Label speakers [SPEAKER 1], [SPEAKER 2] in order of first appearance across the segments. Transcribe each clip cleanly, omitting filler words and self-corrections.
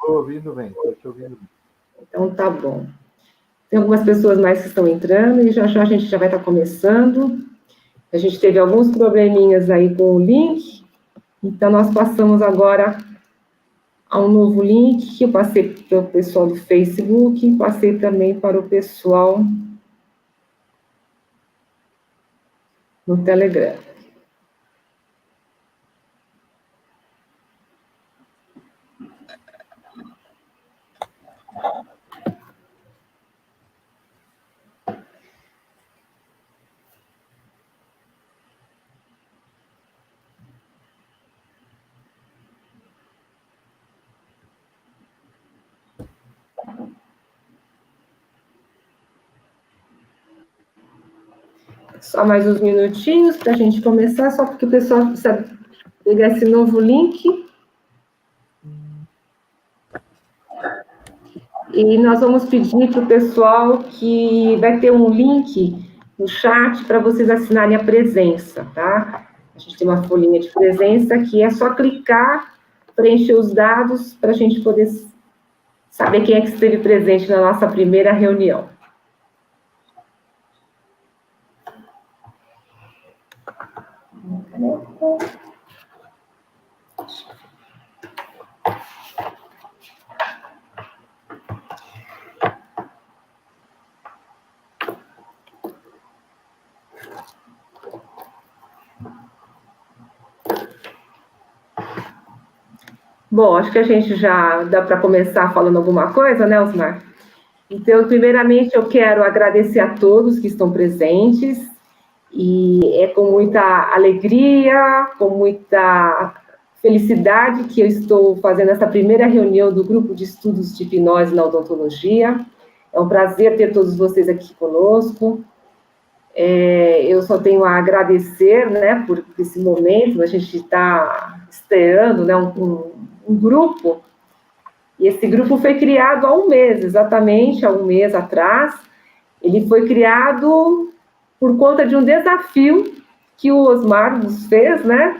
[SPEAKER 1] Estou ouvindo bem, estou te ouvindo bem.
[SPEAKER 2] Então, tá bom. Tem algumas pessoas mais que estão entrando e já já a gente já vai estar começando. A gente teve alguns probleminhas aí com o link, então nós passamos agora a um novo link que eu passei para o pessoal do Facebook, passei também para o pessoal no Telegram. Só mais uns minutinhos para a gente começar, só porque o pessoal precisa pegar esse novo link. E nós vamos pedir para o pessoal que vai ter um link no chat para vocês assinarem a presença, tá? A gente tem uma folhinha de presença que é só clicar, preencher os dados para a gente poder saber quem é que esteve presente na nossa primeira reunião. Bom, acho que a gente já dá para começar falando alguma coisa, né, Osmar? Então, primeiramente, eu quero agradecer a todos que estão presentes, e é com muita alegria, com muita felicidade que eu estou fazendo essa primeira reunião do Grupo de Estudos de Hipnose na Odontologia. É um prazer ter todos vocês aqui conosco. Eu só tenho a agradecer, né, por esse momento. A gente está estreando, né, um grupo, e esse grupo foi criado há um mês, exatamente há um mês atrás. Ele foi criado por conta de um desafio que o Osmar nos fez, né,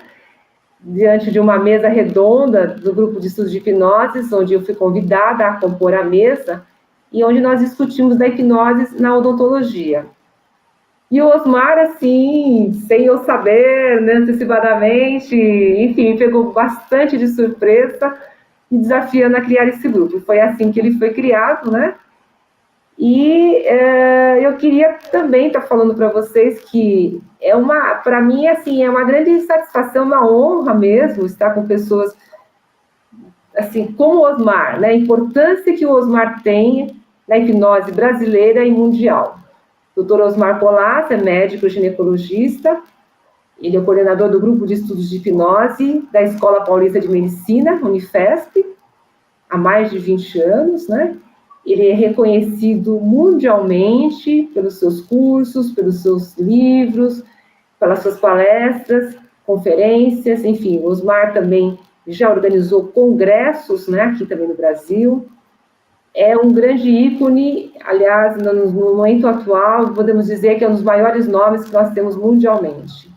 [SPEAKER 2] diante de uma mesa redonda do grupo de estudos de hipnose, onde eu fui convidada a compor a mesa, e onde nós discutimos da hipnose na odontologia. E o Osmar, assim, sem eu saber, né, antecipadamente, enfim, me pegou bastante de surpresa, me desafiando a criar esse grupo. Foi assim que ele foi criado, né? E eu queria também estar falando para vocês que para mim, assim, é uma grande satisfação, uma honra mesmo estar com pessoas assim, como o Osmar, né? A importância que o Osmar tem na hipnose brasileira e mundial. O Dr. Osmar Colas é médico ginecologista, ele é o coordenador do grupo de estudos de hipnose da Escola Paulista de Medicina, Unifesp, há mais de 20 anos, né? Ele é reconhecido mundialmente pelos seus cursos, pelos seus livros, pelas suas palestras, conferências, enfim. O Osmar também já organizou congressos, né, aqui também no Brasil. É um grande ícone, aliás, no momento atual, podemos dizer que é um dos maiores nomes que nós temos mundialmente.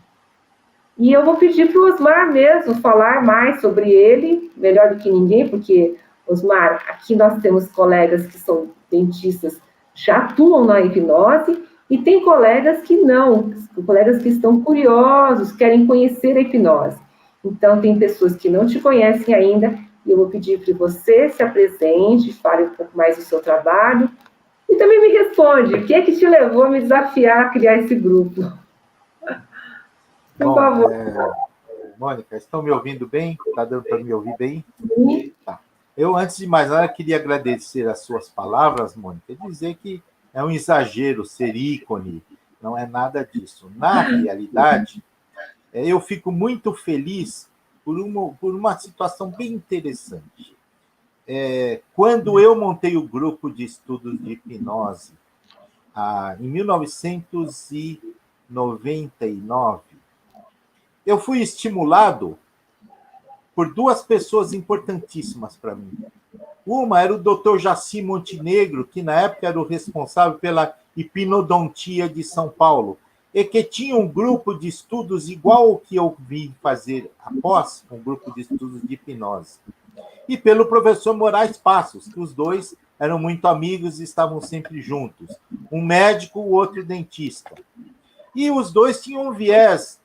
[SPEAKER 2] E eu vou pedir para o Osmar mesmo falar mais sobre ele, melhor do que ninguém, porque, Osmar, aqui nós temos colegas que são dentistas, já atuam na hipnose, e tem colegas que não, colegas que estão curiosos, querem conhecer a hipnose. Então, tem pessoas que não te conhecem ainda, e eu vou pedir para você se apresente, fale um pouco mais do seu trabalho, e também me responde, o que é que te levou a me desafiar a criar esse grupo? Por favor.
[SPEAKER 1] Mônica, estão me ouvindo bem? Está dando para me ouvir bem? Sim. Tá. Eu, antes de mais nada, queria agradecer as suas palavras, Mônica, e dizer que é um exagero ser ícone, não é nada disso. Na realidade, eu fico muito feliz por uma situação bem interessante. Quando eu montei o grupo de estudos de hipnose, em 1999, eu fui estimulado por duas pessoas importantíssimas para mim. Uma era o Dr. Jaci Montenegro, que na época era o responsável pela hipnodontia de São Paulo, e que tinha um grupo de estudos igual ao que eu vim fazer após, um grupo de estudos de hipnose. e pelo professor Moraes Passos, que os dois eram muito amigos e estavam sempre juntos. Um médico, o outro dentista. E os dois tinham um viés.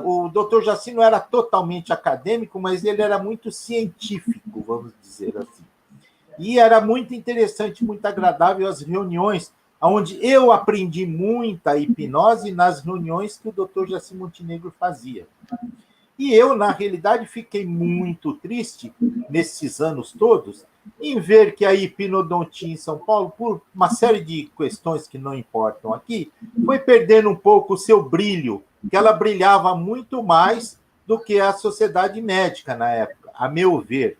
[SPEAKER 1] O doutor Jaci não era totalmente acadêmico, mas ele era muito científico, vamos dizer assim. E era muito interessante, muito agradável as reuniões, onde eu aprendi muita hipnose nas reuniões que o doutor Jaci Montenegro fazia. E eu, na realidade, fiquei muito triste, nesses anos todos, em ver que a hipnodontia em São Paulo, por uma série de questões que não importam aqui, foi perdendo um pouco o seu brilho, que ela brilhava muito mais do que a sociedade médica na época, a meu ver.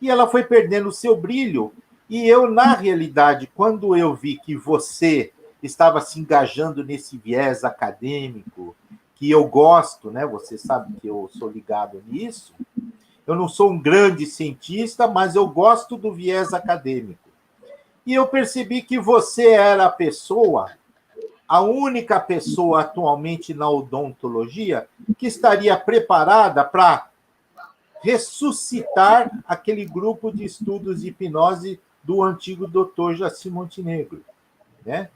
[SPEAKER 1] E ela foi perdendo o seu brilho, e eu, na realidade, quando eu vi que você estava se engajando nesse viés acadêmico, que eu gosto, né? Você sabe que eu sou ligado nisso. Eu não sou um grande cientista, mas eu gosto do viés acadêmico. E eu percebi que você era a pessoa, a única pessoa atualmente na odontologia que estaria preparada para ressuscitar aquele grupo de estudos de hipnose do antigo doutor Jaci Montenegro, né?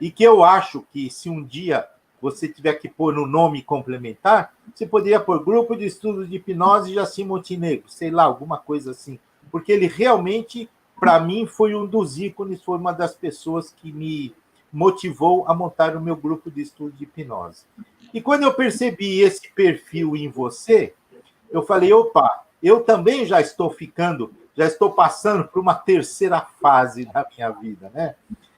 [SPEAKER 1] E que eu acho que se um dia você tiver que pôr no nome complementar, você poderia pôr Grupo de Estudos de Hipnose Jaci Montenegro, sei lá, alguma coisa assim. Porque ele realmente, para mim, foi um dos ícones, foi uma das pessoas que me motivou a montar o meu grupo de estudos de hipnose. E quando eu percebi esse perfil em você, eu falei, opa, eu também já estou passando por uma terceira fase da minha vida, né?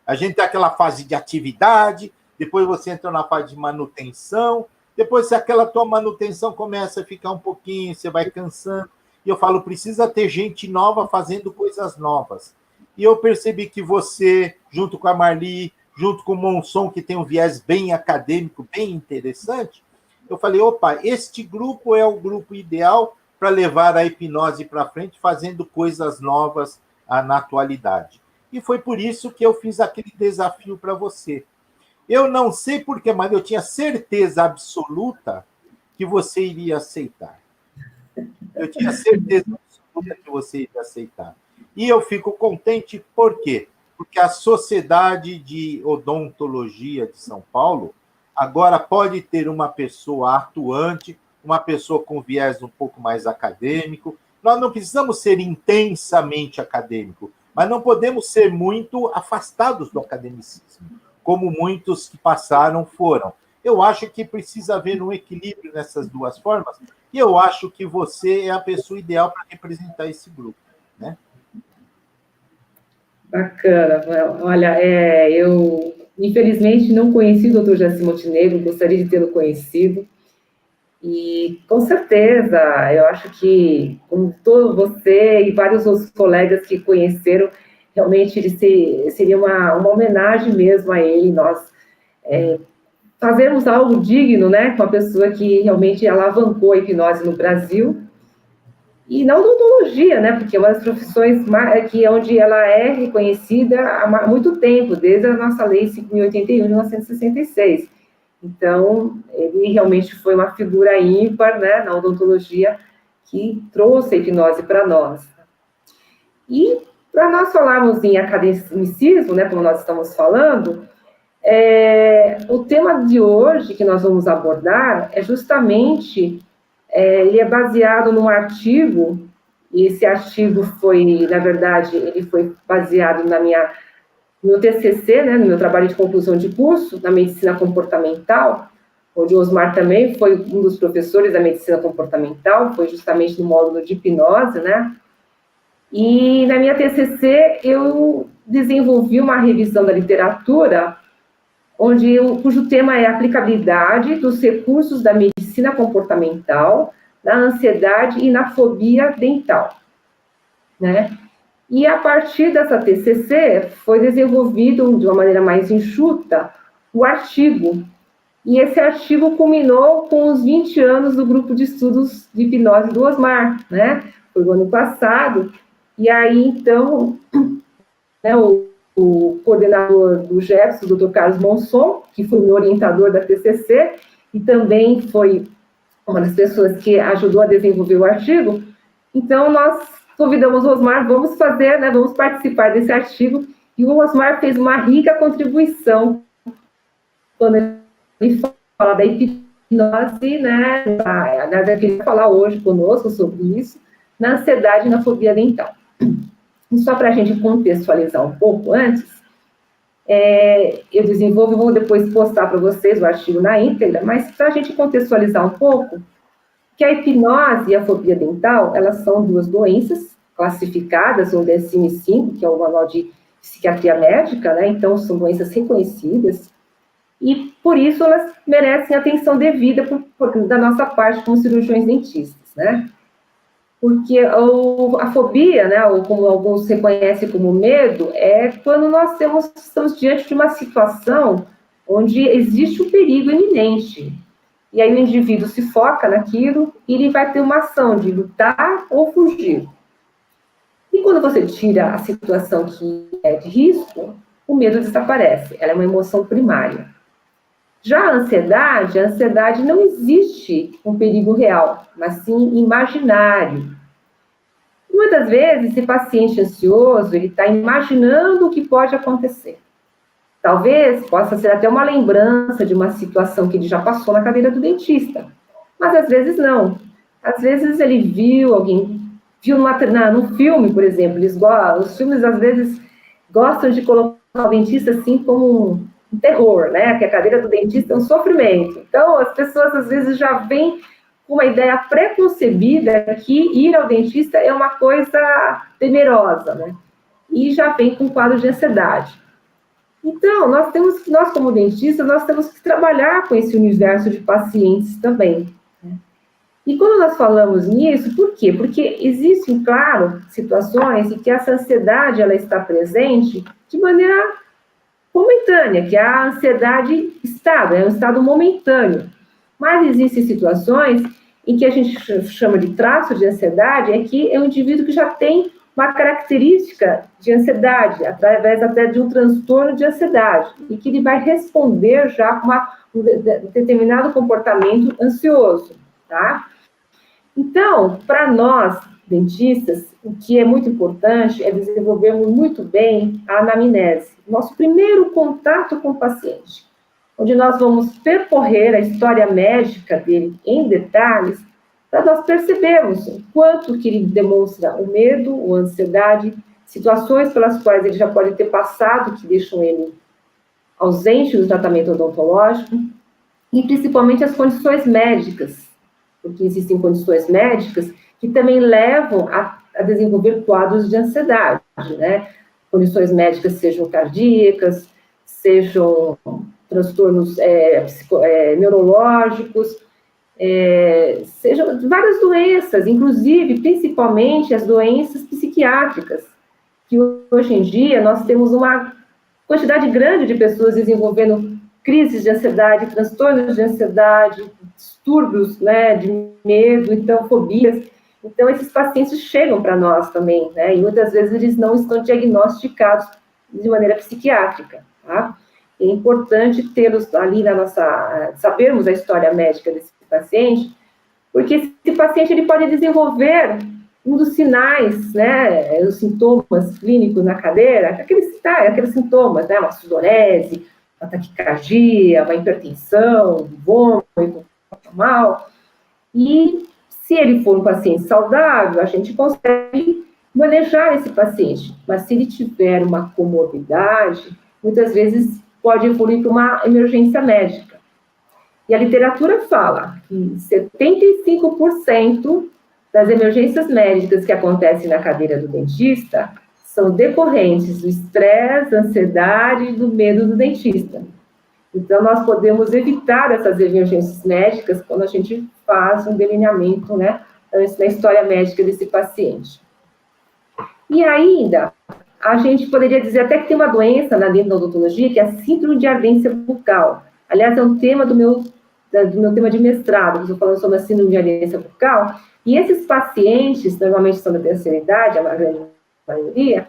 [SPEAKER 1] A gente tem aquela fase de atividade, depois você entra na fase de manutenção, depois se aquela tua manutenção começa a ficar um pouquinho, você vai cansando, e eu falo, precisa ter gente nova fazendo coisas novas. E eu percebi que você, junto com a Marli, junto com o Monson, que tem um viés bem acadêmico, bem interessante, eu falei, opa, este grupo é o grupo ideal para levar a hipnose para frente, fazendo coisas novas na atualidade. E foi por isso que eu fiz aquele desafio para você. Eu não sei porquê, mas eu tinha certeza absoluta que você iria aceitar. Eu tinha certeza absoluta que você iria aceitar. E eu fico contente, por quê? Porque a Sociedade de Odontologia de São Paulo agora pode ter uma pessoa atuante, uma pessoa com viés um pouco mais acadêmico. Nós não precisamos ser intensamente acadêmicos, mas não podemos ser muito afastados do academicismo, como muitos que passaram foram. Eu acho que precisa haver um equilíbrio nessas duas formas, e eu acho que você é a pessoa ideal para representar esse grupo, né?
[SPEAKER 2] Bacana. Olha, eu infelizmente não conheci o doutor Jaci Montenegro, gostaria de tê-lo conhecido, e com certeza, eu acho que, como todo você e vários outros colegas que conheceram, realmente ele seria uma homenagem mesmo a ele, nós fazermos algo digno, né, com a pessoa que realmente alavancou a hipnose no Brasil, e na odontologia, né, porque é uma das profissões onde ela é reconhecida há muito tempo, desde a nossa lei 5.081 de 1966. Então, ele realmente foi uma figura ímpar, né, na odontologia, que trouxe a hipnose para nós. E, para nós falarmos em academicismo, né, como nós estamos falando, o tema de hoje que nós vamos abordar é justamente, ele é baseado num artigo, e esse artigo foi, na verdade, ele foi baseado no meu TCC, né, no meu trabalho de conclusão de curso, na medicina comportamental, onde o Osmar também foi um dos professores da medicina comportamental, foi justamente no módulo de hipnose, né? E na minha TCC eu desenvolvi uma revisão da literatura, cujo tema é a aplicabilidade dos recursos da medicina comportamental na ansiedade e na fobia dental, né? E a partir dessa TCC foi desenvolvido de uma maneira mais enxuta o artigo. E esse artigo culminou com os 20 anos do grupo de estudos de hipnose do Osmar, né? Foi no ano passado. E aí, então, né, o coordenador do GEPS, o Dr. Carlos Monson, que foi meu orientador da TCC, e também foi uma das pessoas que ajudou a desenvolver o artigo, Então, nós convidamos o Osmar, vamos fazer, né, vamos participar desse artigo, e o Osmar fez uma rica contribuição quando ele fala da hipnose, né, aliás, ele vai falar hoje conosco sobre isso, na ansiedade e na fobia dental. E só para a gente contextualizar um pouco antes, eu desenvolvo, vou depois postar para vocês o artigo na íntegra, mas para a gente contextualizar um pouco, que a hipnose e a fobia dental, elas são duas doenças classificadas no DSM-5, que é o Manual de Psiquiatria Médica, né? Então, são doenças reconhecidas, e por isso elas merecem atenção devida da nossa parte como cirurgiões dentistas, né? Porque a fobia, né, ou como alguns reconhecem como medo, é quando nós estamos diante de uma situação onde existe um perigo iminente. E aí o indivíduo se foca naquilo e ele vai ter uma ação de lutar ou fugir. E quando você tira a situação que é de risco, o medo desaparece. Ela é uma emoção primária. Já a ansiedade não existe um perigo real, mas sim imaginário. Muitas vezes, esse paciente ansioso, ele está imaginando o que pode acontecer. Talvez possa ser até uma lembrança de uma situação que ele já passou na cadeira do dentista, mas às vezes não. Às vezes ele viu num filme, por exemplo, os filmes às vezes gostam de colocar o dentista assim como um terror, né? Que a cadeira do dentista é um sofrimento. Então, as pessoas às vezes já vêm com uma ideia pré-concebida que ir ao dentista é uma coisa temerosa, né? E já vem com um quadro de ansiedade. Então, nós como dentistas, nós temos que trabalhar com esse universo de pacientes também. E quando nós falamos nisso, por quê? Porque existem, claro, situações em que essa ansiedade ela está presente de maneira momentânea, que a ansiedade é um estado momentâneo. Mas existem situações em que a gente chama de traço de ansiedade, é que é um indivíduo que já tem uma característica de ansiedade, através até de um transtorno de ansiedade, e que ele vai responder já com um determinado comportamento ansioso, tá? Então, para nós, dentistas, o que é muito importante é desenvolvermos muito bem a anamnese, nosso primeiro contato com o paciente, onde nós vamos percorrer a história médica dele em detalhes, para nós percebermos o quanto que ele demonstra o medo, a ansiedade, situações pelas quais ele já pode ter passado, que deixam ele ausente do tratamento odontológico, e principalmente as condições médicas, porque existem condições médicas que também levam a desenvolver quadros de ansiedade, né? Condições médicas sejam cardíacas, sejam transtornos neurológicos, sejam várias doenças, inclusive, principalmente as doenças psiquiátricas, que hoje em dia nós temos uma quantidade grande de pessoas desenvolvendo crises de ansiedade, transtornos de ansiedade, distúrbios, né, de medo, então, fobias. Então, esses pacientes chegam para nós também, né, e muitas vezes eles não estão diagnosticados de maneira psiquiátrica, tá? É importante tê-los ali sabermos a história médica desse paciente, porque esse paciente ele pode desenvolver um dos sinais, né, os sintomas clínicos na cadeira, aqueles sintomas, né, uma sudorese, uma taquicardia, uma hipertensão, vômito, mal. E se ele for um paciente saudável, a gente consegue manejar esse paciente. Mas se ele tiver uma comorbidade, muitas vezes pode evoluir para uma emergência médica. E a literatura fala que 75% das emergências médicas que acontecem na cadeira do dentista são decorrentes do estresse, da ansiedade e do medo do dentista. Então, nós podemos evitar essas emergências médicas quando a gente faz um delineamento, né, na história médica desse paciente. E ainda, a gente poderia dizer até que tem uma doença dentro da odontologia, que é a síndrome de ardência bucal. Aliás, é um tema do meu tema de mestrado, que eu estou falando sobre a síndrome de ardência bucal. E esses pacientes, normalmente são da terceira idade, a grande maioria,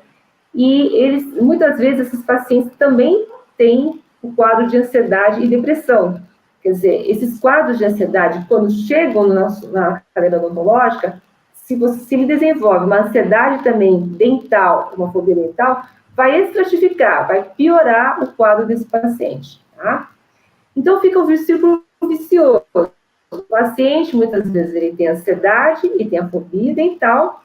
[SPEAKER 2] e muitas vezes, esses pacientes também têm o quadro de ansiedade e depressão. Quer dizer, esses quadros de ansiedade, quando chegam na cadeira odontológica, se ele desenvolve uma ansiedade também dental, uma fobia dental, vai estratificar, vai piorar o quadro desse paciente, tá? Então, fica um círculo vicioso. O paciente, muitas vezes, ele tem ansiedade e tem a fobia dental,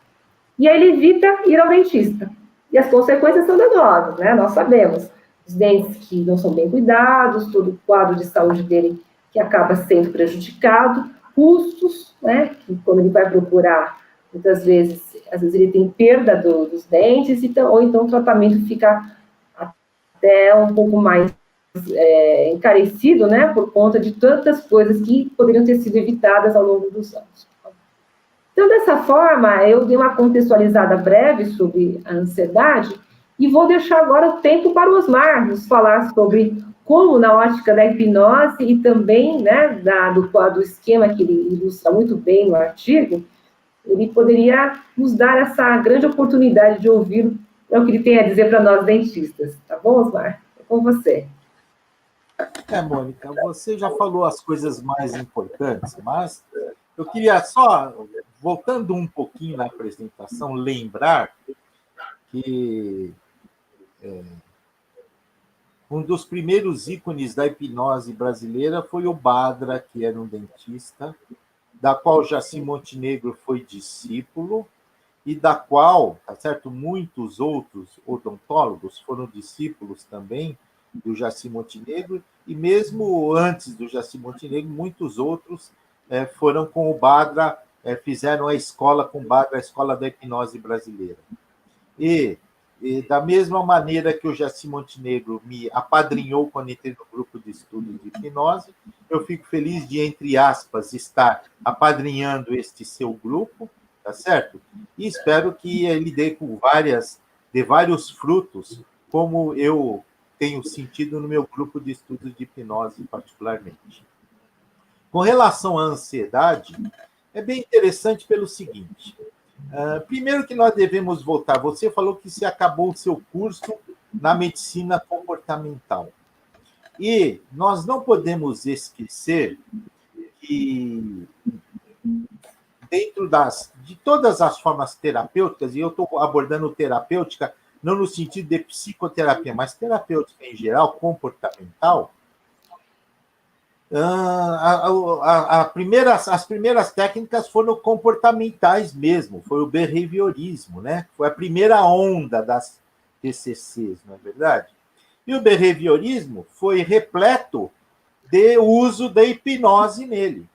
[SPEAKER 2] e aí ele evita ir ao dentista. E as consequências são danosas, né? Nós sabemos. Os dentes que não são bem cuidados, todo o quadro de saúde dele que acaba sendo prejudicado, custos, né? Que quando ele vai procurar, muitas vezes, às vezes ele tem perda dos dentes, ou então o tratamento fica até um pouco mais encarecido, né? Por conta de tantas coisas que poderiam ter sido evitadas ao longo dos anos. Então, dessa forma, eu dei uma contextualizada breve sobre a ansiedade e vou deixar agora o tempo para o Osmar nos falar sobre como, na ótica da hipnose e também, né, do esquema que ele ilustra muito bem no artigo, ele poderia nos dar essa grande oportunidade de ouvir o que ele tem a dizer para nós dentistas. Tá bom, Osmar? É com você.
[SPEAKER 1] Mônica, você já falou as coisas mais importantes, mas eu queria só, voltando um pouquinho na apresentação, lembrar que um dos primeiros ícones da hipnose brasileira foi o Badra, que era um dentista, da qual Jaci Montenegro foi discípulo, e da qual, tá certo, muitos outros odontólogos foram discípulos também do Jaci Montenegro, e mesmo antes do Jaci Montenegro, muitos outros foram com o Badra, fizeram a escola com o Badra, a Escola da Hipnose Brasileira. E da mesma maneira que o Jaci Montenegro me apadrinhou quando entrei no grupo de estudo de hipnose, eu fico feliz de, entre aspas, estar apadrinhando este seu grupo, tá certo? E espero que ele dê vários frutos, como eu tenho sentido no meu grupo de estudos de hipnose, particularmente. Com relação à ansiedade, é bem interessante pelo seguinte. Primeiro que nós devemos voltar. Você falou que se acabou o seu curso na medicina comportamental. E nós não podemos esquecer que dentro de todas as formas terapêuticas, e eu estou abordando terapêutica não no sentido de psicoterapia, mas terapêutica em geral, comportamental, as primeiras técnicas foram comportamentais mesmo, foi o behaviorismo, né? Foi a primeira onda das TCCs, não é verdade? E o behaviorismo foi repleto de uso da hipnose nele.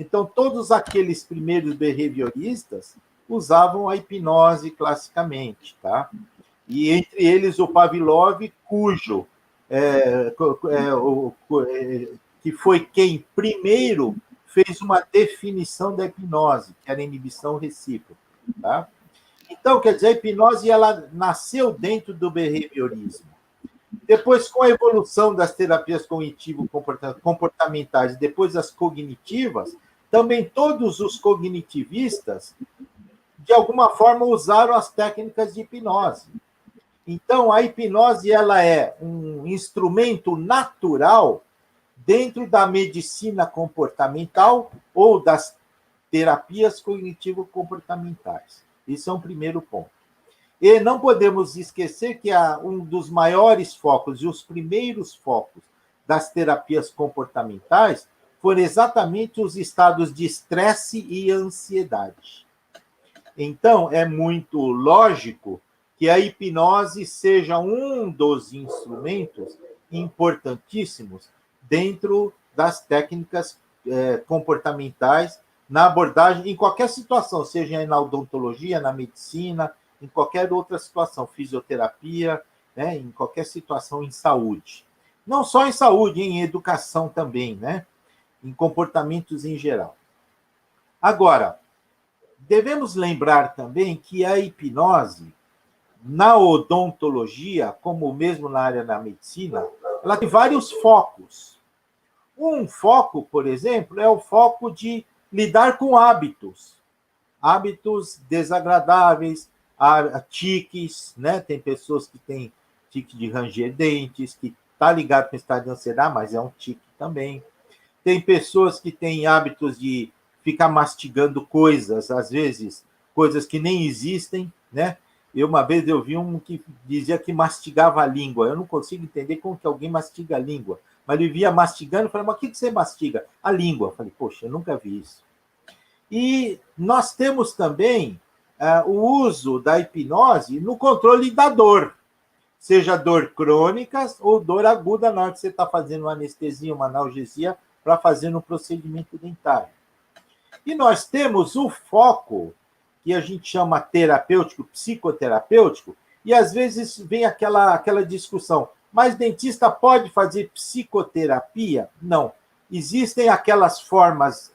[SPEAKER 1] Então, todos aqueles primeiros behavioristas usavam a hipnose classicamente, tá? E entre eles o Pavlov, que foi quem primeiro fez uma definição da hipnose, que era a inibição recíproca. Tá? Então, quer dizer, a hipnose ela nasceu dentro do behaviorismo. Depois, com a evolução das terapias cognitivo-comportamentais, depois as cognitivas, também todos os cognitivistas, de alguma forma, usaram as técnicas de hipnose. Então, a hipnose ela é um instrumento natural dentro da medicina comportamental ou das terapias cognitivo-comportamentais. Isso é um primeiro ponto. E não podemos esquecer que um dos maiores focos e os primeiros focos das terapias comportamentais foram exatamente os estados de estresse e ansiedade. Então, é muito lógico que a hipnose seja um dos instrumentos importantíssimos dentro das técnicas comportamentais na abordagem, em qualquer situação, seja na odontologia, na medicina, em qualquer outra situação, fisioterapia, né, em qualquer situação em saúde. Não só em saúde, em educação também, né, em comportamentos em geral. Agora, devemos lembrar também que a hipnose, na odontologia, como mesmo na área da medicina, ela tem vários focos. Um foco, por exemplo, é o foco de lidar com hábitos desagradáveis, tiques, né? Tem pessoas que têm tique de ranger dentes, que está ligado com o estado de ansiedade, mas é um tique também. Tem pessoas que têm hábitos de ficar mastigando coisas, às vezes coisas que nem existem, né? Uma vez eu vi um que dizia que mastigava a língua. Eu não consigo entender como que alguém mastiga a língua. Mas ele via mastigando e falava, mas o que você mastiga? A língua. Eu falei, poxa, eu nunca vi isso. E nós temos também o uso da hipnose no controle da dor, seja dor crônica ou dor aguda na hora que você está fazendo uma anestesia, uma analgesia, para fazer um procedimento dentário. E nós temos o foco, que a gente chama terapêutico, psicoterapêutico, e às vezes vem aquela discussão, mas dentista pode fazer psicoterapia? Não. Existem aquelas formas,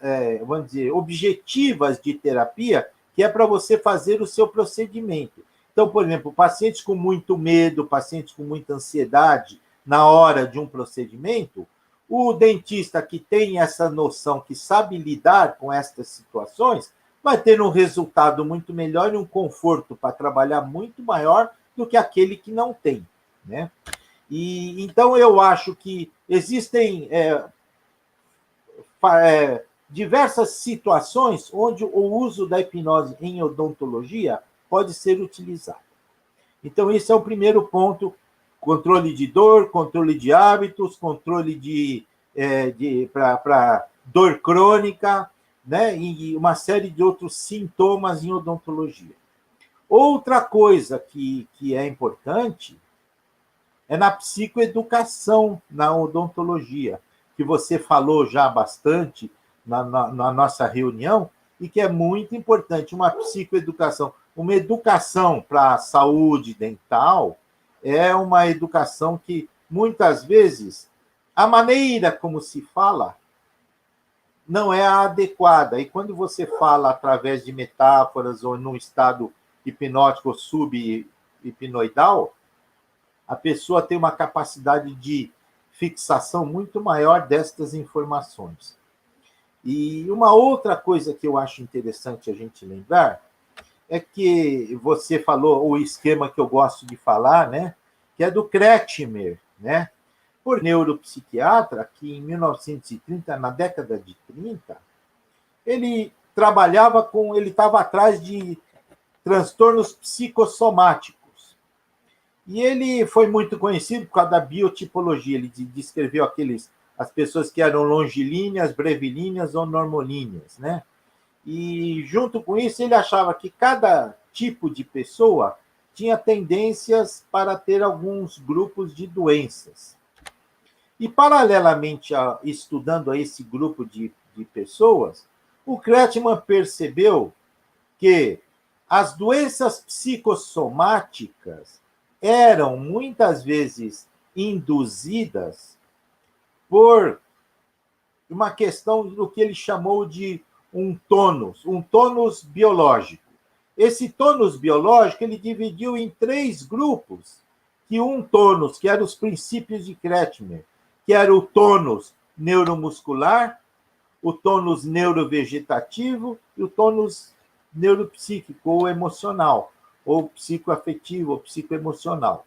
[SPEAKER 1] vamos dizer, objetivas de terapia, que é para você fazer o seu procedimento. Então, por exemplo, pacientes com muito medo, pacientes com muita ansiedade na hora de um procedimento, o dentista que tem essa noção, que sabe lidar com estas situações, vai ter um resultado muito melhor e um conforto para trabalhar muito maior do que aquele que não tem, né? E então eu acho que existem diversas situações onde o uso da hipnose em odontologia pode ser utilizado. Então, esse é o primeiro ponto: controle de dor, controle de hábitos, controle para dor crônica, né? E uma série de outros sintomas em odontologia. Outra coisa que é importante é na psicoeducação, na odontologia, que você falou já bastante na nossa reunião, e que é muito importante, uma psicoeducação. Uma educação para a saúde dental é uma educação que, muitas vezes, a maneira como se fala não é a adequada. E quando você fala através de metáforas ou num estado hipnótico ou sub-hipnoidal, a pessoa tem uma capacidade de fixação muito maior destas informações. E uma outra coisa que eu acho interessante a gente lembrar é que você falou o esquema que eu gosto de falar, né? Que é do Kretschmer, né? Por neuropsiquiatra, que em 1930, na década de 30, ele estava atrás de transtornos psicossomáticos. E ele foi muito conhecido por causa da biotipologia. Ele descreveu as pessoas que eram longilíneas, brevilíneas ou normolíneas, né? E, junto com isso, ele achava que cada tipo de pessoa tinha tendências para ter alguns grupos de doenças. E, paralelamente estudando esse grupo de pessoas, o Kretschmann percebeu que as doenças psicossomáticas eram, muitas vezes, induzidas por uma questão do que ele chamou de um tônus biológico. Esse tônus biológico ele dividiu em 3 grupos, que um tônus, que eram os princípios de Kretschmer, que era o tônus neuromuscular, o tônus neurovegetativo e o tônus neuropsíquico ou emocional, ou psicoafetivo ou psicoemocional.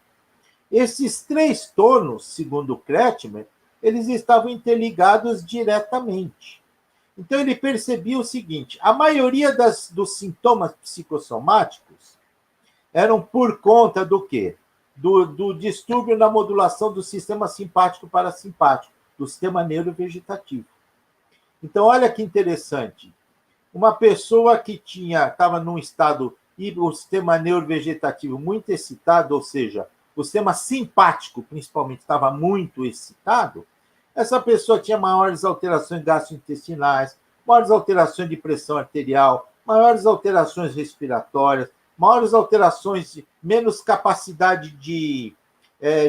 [SPEAKER 1] Esses 3 tônus, segundo Kretschmer, eles estavam interligados diretamente. Então, ele percebia o seguinte: a maioria dos sintomas psicossomáticos eram por conta do quê? Do distúrbio na modulação do sistema simpático-parasimpático, do sistema neurovegetativo. Então, olha que interessante. Uma pessoa que estava num estado, o sistema neurovegetativo muito excitado, ou seja, o sistema simpático, principalmente, estava muito excitado, essa pessoa tinha maiores alterações gastrointestinais, maiores alterações de pressão arterial, maiores alterações respiratórias, maiores alterações, menos capacidade de...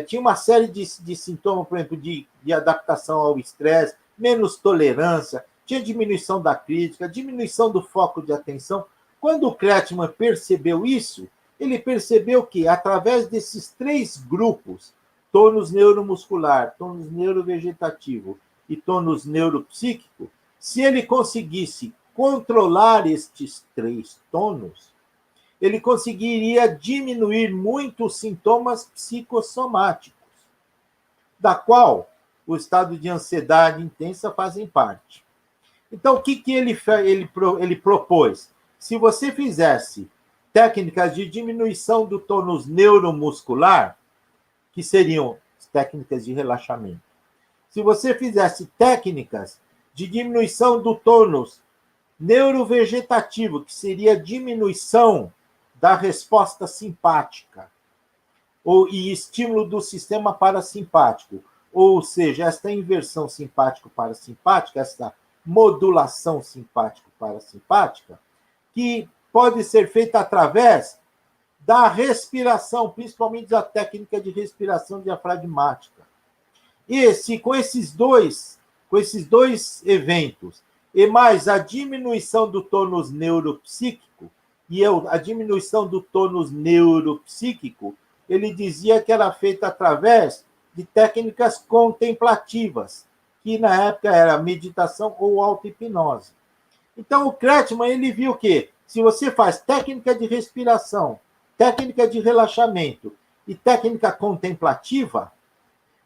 [SPEAKER 1] tinha uma série de sintomas, por exemplo, de adaptação ao estresse, menos tolerância, tinha diminuição da crítica, diminuição do foco de atenção. Quando o Kretschmann percebeu isso, ele percebeu que, através desses 3 grupos, tônus neuromuscular, tônus neurovegetativo e tônus neuropsíquico, se ele conseguisse controlar estes 3 tônus, ele conseguiria diminuir muito os sintomas psicossomáticos, da qual o estado de ansiedade intensa fazem parte. Então, o que ele propôs? se você fizesse técnicas de diminuição do tônus neuromuscular, que seriam técnicas de relaxamento, se você fizesse técnicas de diminuição do tônus neurovegetativo, que seria diminuição da resposta simpática, e estímulo do sistema parasimpático, ou seja, esta inversão simpático-parasimpática, essa modulação simpático-parasimpática, que pode ser feita através da respiração, principalmente da técnica de respiração diafragmática. E com esses dois eventos, e mais a diminuição do tônus neuropsíquico, a diminuição do tônus neuropsíquico, ele dizia que era feita através de técnicas contemplativas, que na época era meditação ou auto-hipnose. Então, o Kretschmann, ele viu que se você faz técnica de respiração, técnica de relaxamento e técnica contemplativa,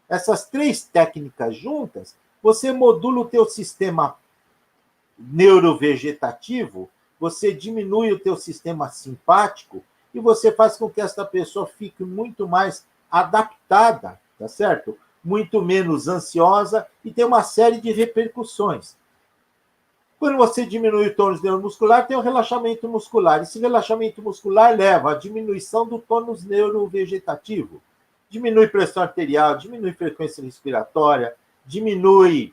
[SPEAKER 1] essas três técnicas juntas, você modula o teu sistema neurovegetativo, você diminui o teu sistema simpático e você faz com que essa pessoa fique muito mais adaptada, tá certo? Muito menos ansiosa e tem uma série de repercussões. Quando você diminui o tônus neuromuscular, tem o relaxamento muscular. Esse relaxamento muscular leva à diminuição do tônus neurovegetativo. Diminui pressão arterial, diminui frequência respiratória, diminui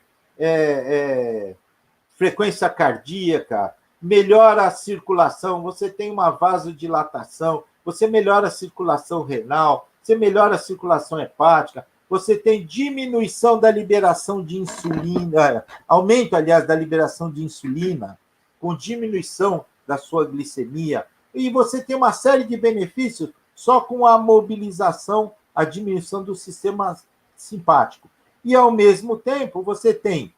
[SPEAKER 1] frequência cardíaca, melhora a circulação, você tem uma vasodilatação, você melhora a circulação renal, você melhora a circulação hepática, você tem diminuição da liberação de insulina, aumento, aliás, da liberação de insulina, com diminuição da sua glicemia, e você tem uma série de benefícios só com a mobilização, a diminuição do sistema simpático. E, ao mesmo tempo, você tem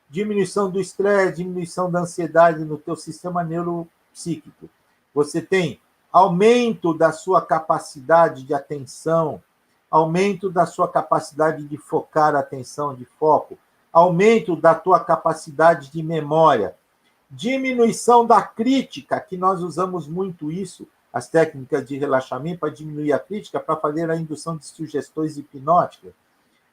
[SPEAKER 1] diminuição do estresse, diminuição da ansiedade no teu sistema neuropsíquico. Você tem aumento da sua capacidade de atenção, aumento da sua capacidade de focar a atenção, de foco, aumento da tua capacidade de memória, diminuição da crítica, que nós usamos muito isso, as técnicas de relaxamento para diminuir a crítica, para fazer a indução de sugestões hipnóticas.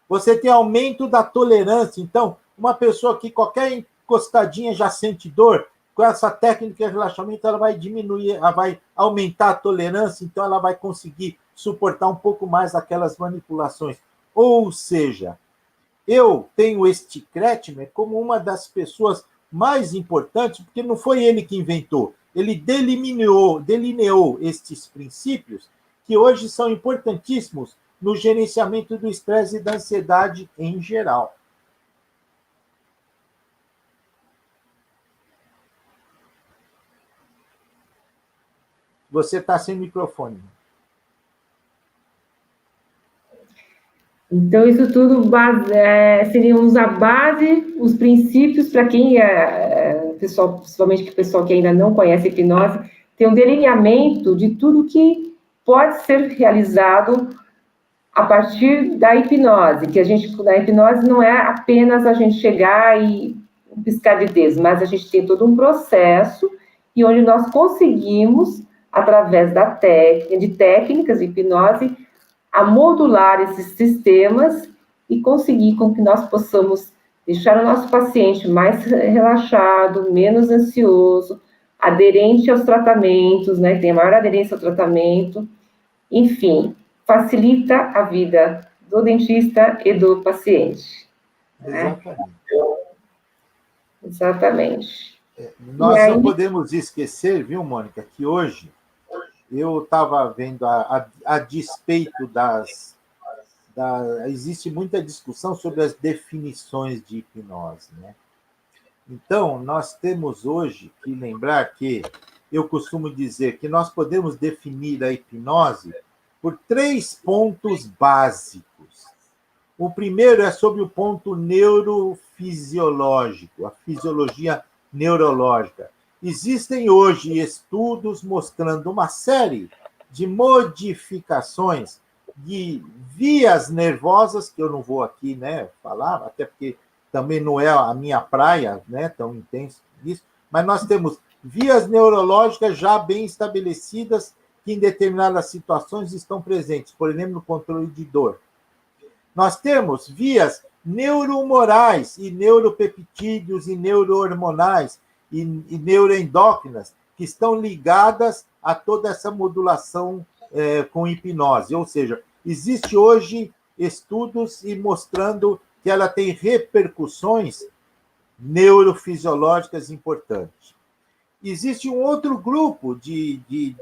[SPEAKER 1] Você tem aumento da tolerância. Então, uma pessoa que qualquer encostadinha já sente dor, com essa técnica de relaxamento, ela vai diminuir, ela vai aumentar a tolerância, então ela vai conseguir suportar um pouco mais aquelas manipulações. Ou seja, eu tenho este Kretschmann como uma das pessoas mais importantes, porque não foi ele que inventou, ele delineou estes princípios que hoje são importantíssimos no gerenciamento do estresse e da ansiedade em geral. Você está sem microfone.
[SPEAKER 2] Então, isso tudo seriam a base, os princípios, para quem pessoal, principalmente o pessoal que ainda não conhece a hipnose, tem um delineamento de tudo que pode ser realizado a partir da hipnose, que da hipnose não é apenas a gente chegar e piscar de dedos, mas a gente tem todo um processo e onde nós conseguimos, através de técnicas de hipnose, a modular esses sistemas e conseguir com que nós possamos deixar o nosso paciente mais relaxado, menos ansioso, aderente aos tratamentos, né? Tem a maior aderência ao tratamento, enfim, facilita a vida do dentista e do paciente.
[SPEAKER 1] Exatamente.
[SPEAKER 2] Né? Exatamente.
[SPEAKER 1] Nós não podemos esquecer, viu, Mônica, que hoje eu estava vendo, a despeito existe muita discussão sobre as definições de hipnose, né? Então, nós temos hoje que lembrar que eu costumo dizer que nós podemos definir a hipnose por 3 pontos básicos. O primeiro é sobre o ponto neurofisiológico, a fisiologia neurológica. Existem hoje estudos mostrando uma série de modificações de vias nervosas, que eu não vou aqui, né, falar, até porque também não é a minha praia, né, tão intenso isso, mas nós temos vias neurológicas já bem estabelecidas que em determinadas situações estão presentes, por exemplo, no controle de dor. Nós temos vias neurohumorais e neuropeptídeos e neurohormonais e neuroendócrinas que estão ligadas a toda essa modulação com hipnose. Ou seja, existe hoje estudos mostrando que ela tem repercussões neurofisiológicas importantes. Existe um outro grupo de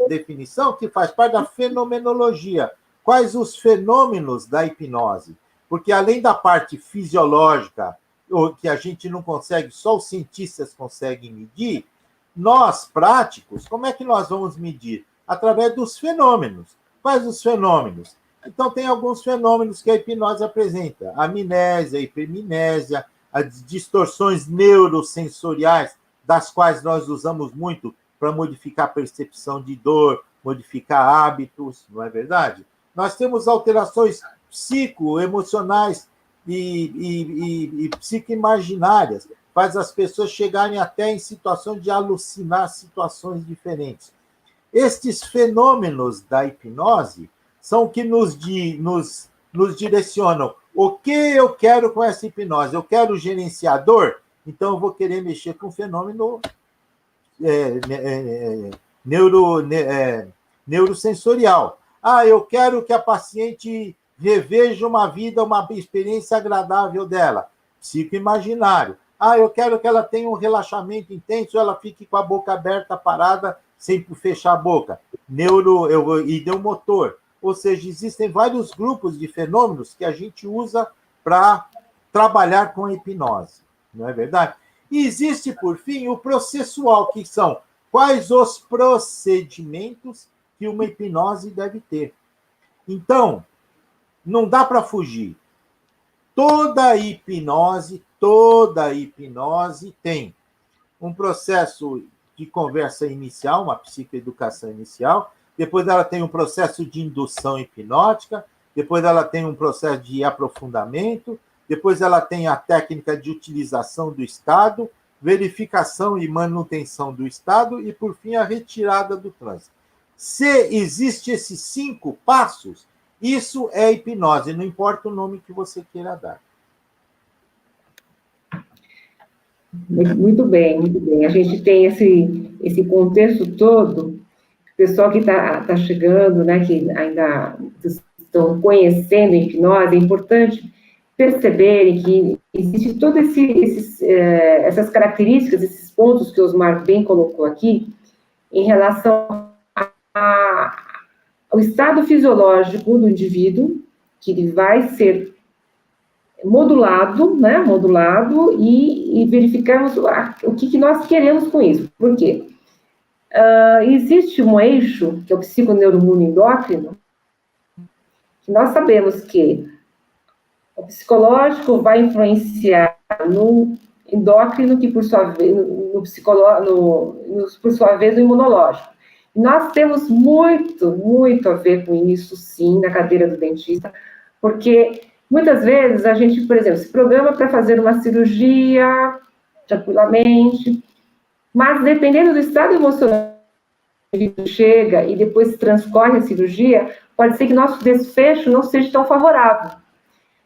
[SPEAKER 1] definição que faz parte da fenomenologia. Quais os fenômenos da hipnose? Porque, além da parte fisiológica, que a gente não consegue, só os cientistas conseguem medir, nós, práticos, como é que nós vamos medir? Através dos fenômenos. Quais os fenômenos? Então, tem alguns fenômenos que a hipnose apresenta. A amnésia, a hipermnésia, as distorções neurosensoriais, das quais nós usamos muito para modificar a percepção de dor, modificar hábitos, não é verdade? Nós temos alterações psicoemocionais e psicoimaginárias, faz as pessoas chegarem até em situação de alucinar situações diferentes. Estes fenômenos da hipnose são que nos direcionam. O que eu quero com essa hipnose? Eu quero gerenciador? Então, eu vou querer mexer com o fenômeno neurosensorial. Eu quero que a paciente reveja uma vida, uma experiência agradável dela. Psicoimaginário. Eu quero que ela tenha um relaxamento intenso, ela fique com a boca aberta, parada, sem fechar a boca. Ideomotor. Ou seja, existem vários grupos de fenômenos que a gente usa para trabalhar com a hipnose. Não é verdade? E existe, por fim, o processual, que são quais os procedimentos que uma hipnose deve ter. Então, não dá para fugir. Toda hipnose tem um processo de conversa inicial, uma psicoeducação inicial, depois ela tem um processo de indução hipnótica, depois ela tem um processo de aprofundamento, depois ela tem a técnica de utilização do estado, verificação e manutenção do estado e, por fim, a retirada do transe. Se existem esses 5 passos, isso é hipnose, não importa o nome que você queira dar.
[SPEAKER 2] Muito bem, muito bem. A gente tem esse contexto todo, o pessoal que está chegando, né, que ainda estão conhecendo a hipnose, é importante perceberem que existe todas essas características, esses pontos que o Osmar bem colocou aqui, em relação ao estado fisiológico do indivíduo, que ele vai ser modulado, né, e verificamos o que nós queremos com isso. Por quê? Existe um eixo, que é o psiconeuroimunoendócrino, que nós sabemos que o psicológico vai influenciar no endócrino, que por sua vez, por sua vez, no imunológico. E nós temos muito a ver com isso, sim, na cadeira do dentista, porque muitas vezes a gente, por exemplo, se programa para fazer uma cirurgia tranquilamente, mas dependendo do estado emocional que chega e depois transcorre a cirurgia, pode ser que nosso desfecho não seja tão favorável,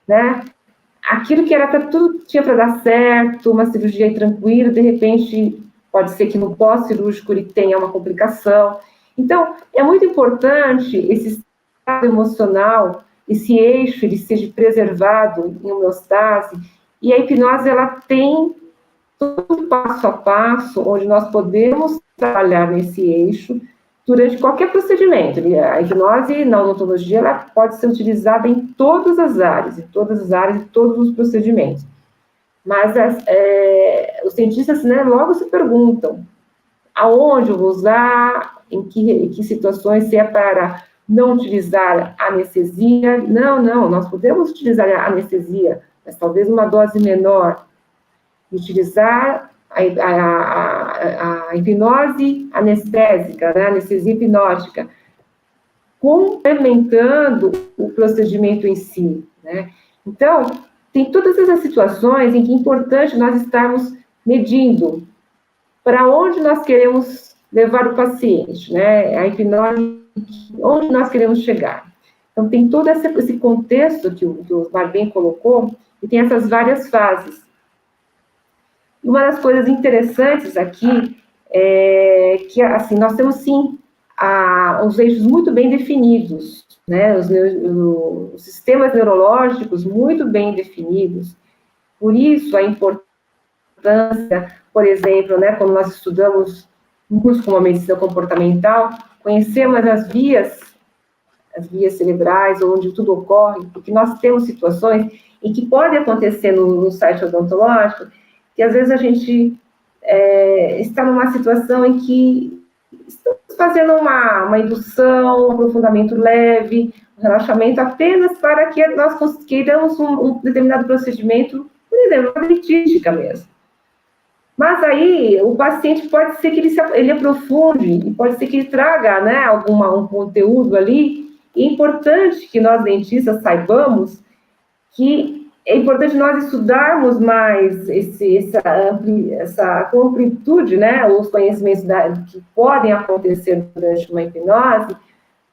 [SPEAKER 2] né? Aquilo que era tudo tinha para dar certo, uma cirurgia tranquila, de repente pode ser que no pós-cirúrgico ele tenha uma complicação. Então, é muito importante esse estado emocional, esse eixo, ele seja preservado em homeostase, e a hipnose, ela tem todo passo a passo, onde nós podemos trabalhar nesse eixo durante qualquer procedimento. A hipnose, na odontologia, ela pode ser utilizada em todas as áreas, em todos os procedimentos. Mas os cientistas, né, logo se perguntam aonde eu vou usar, em que situações, se é para não utilizar anestesia. Não, nós podemos utilizar a anestesia, mas talvez uma dose menor. Utilizar a hipnose anestésica, né, anestesia hipnótica, complementando o procedimento em si, né? Então, tem todas essas situações em que é importante nós estarmos medindo para onde nós queremos levar o paciente, né? A hipnose, onde nós queremos chegar. Então, tem todo esse contexto que o Osmar bem colocou, e tem essas várias fases. E uma das coisas interessantes aqui é que, assim, nós temos, sim, os eixos muito bem definidos, né? Os sistemas neurológicos muito bem definidos. Por isso, a importância, por exemplo, né, quando nós estudamos um curso como a medicina comportamental, conhecemos as vias cerebrais, onde tudo ocorre, porque nós temos situações em que pode acontecer no site odontológico, que às vezes a gente está numa situação em que estamos fazendo uma indução, um aprofundamento leve, um relaxamento apenas para que nós queiramos um determinado procedimento, por exemplo, uma dentística mesmo. Mas aí, o paciente pode ser que ele aprofunde, e pode ser que ele traga, né, um conteúdo ali. E é importante que nós, dentistas, saibamos que é importante nós estudarmos mais essa amplitude, né, os conhecimentos que podem acontecer durante uma hipnose,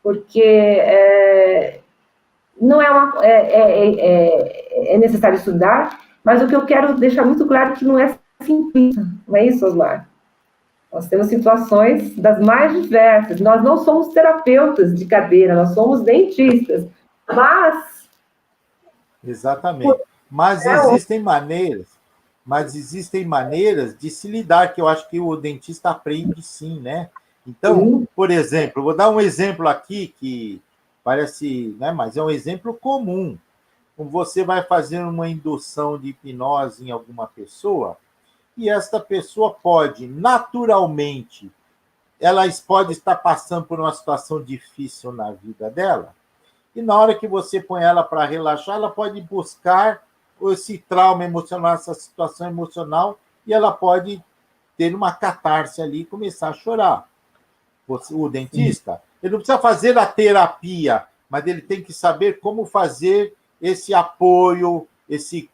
[SPEAKER 2] porque não é necessário estudar, mas o que eu quero deixar muito claro é que não é simplista, não é isso, Osmar? Nós temos situações das mais diversas. Nós não somos terapeutas de cadeira, nós somos dentistas.
[SPEAKER 1] Exatamente. Mas existem maneiras de se lidar, que eu acho que o dentista aprende sim, né? Então, por exemplo, vou dar um exemplo aqui que parece, né, mas é um exemplo comum. Você vai fazer uma indução de hipnose em alguma pessoa, e esta pessoa pode, naturalmente, ela pode estar passando por uma situação difícil na vida dela, e na hora que você põe ela para relaxar, ela pode buscar esse trauma emocional, essa situação emocional, e ela pode ter uma catarse ali e começar a chorar. O dentista, ele não precisa fazer a terapia, mas ele tem que saber como fazer esse apoio, esse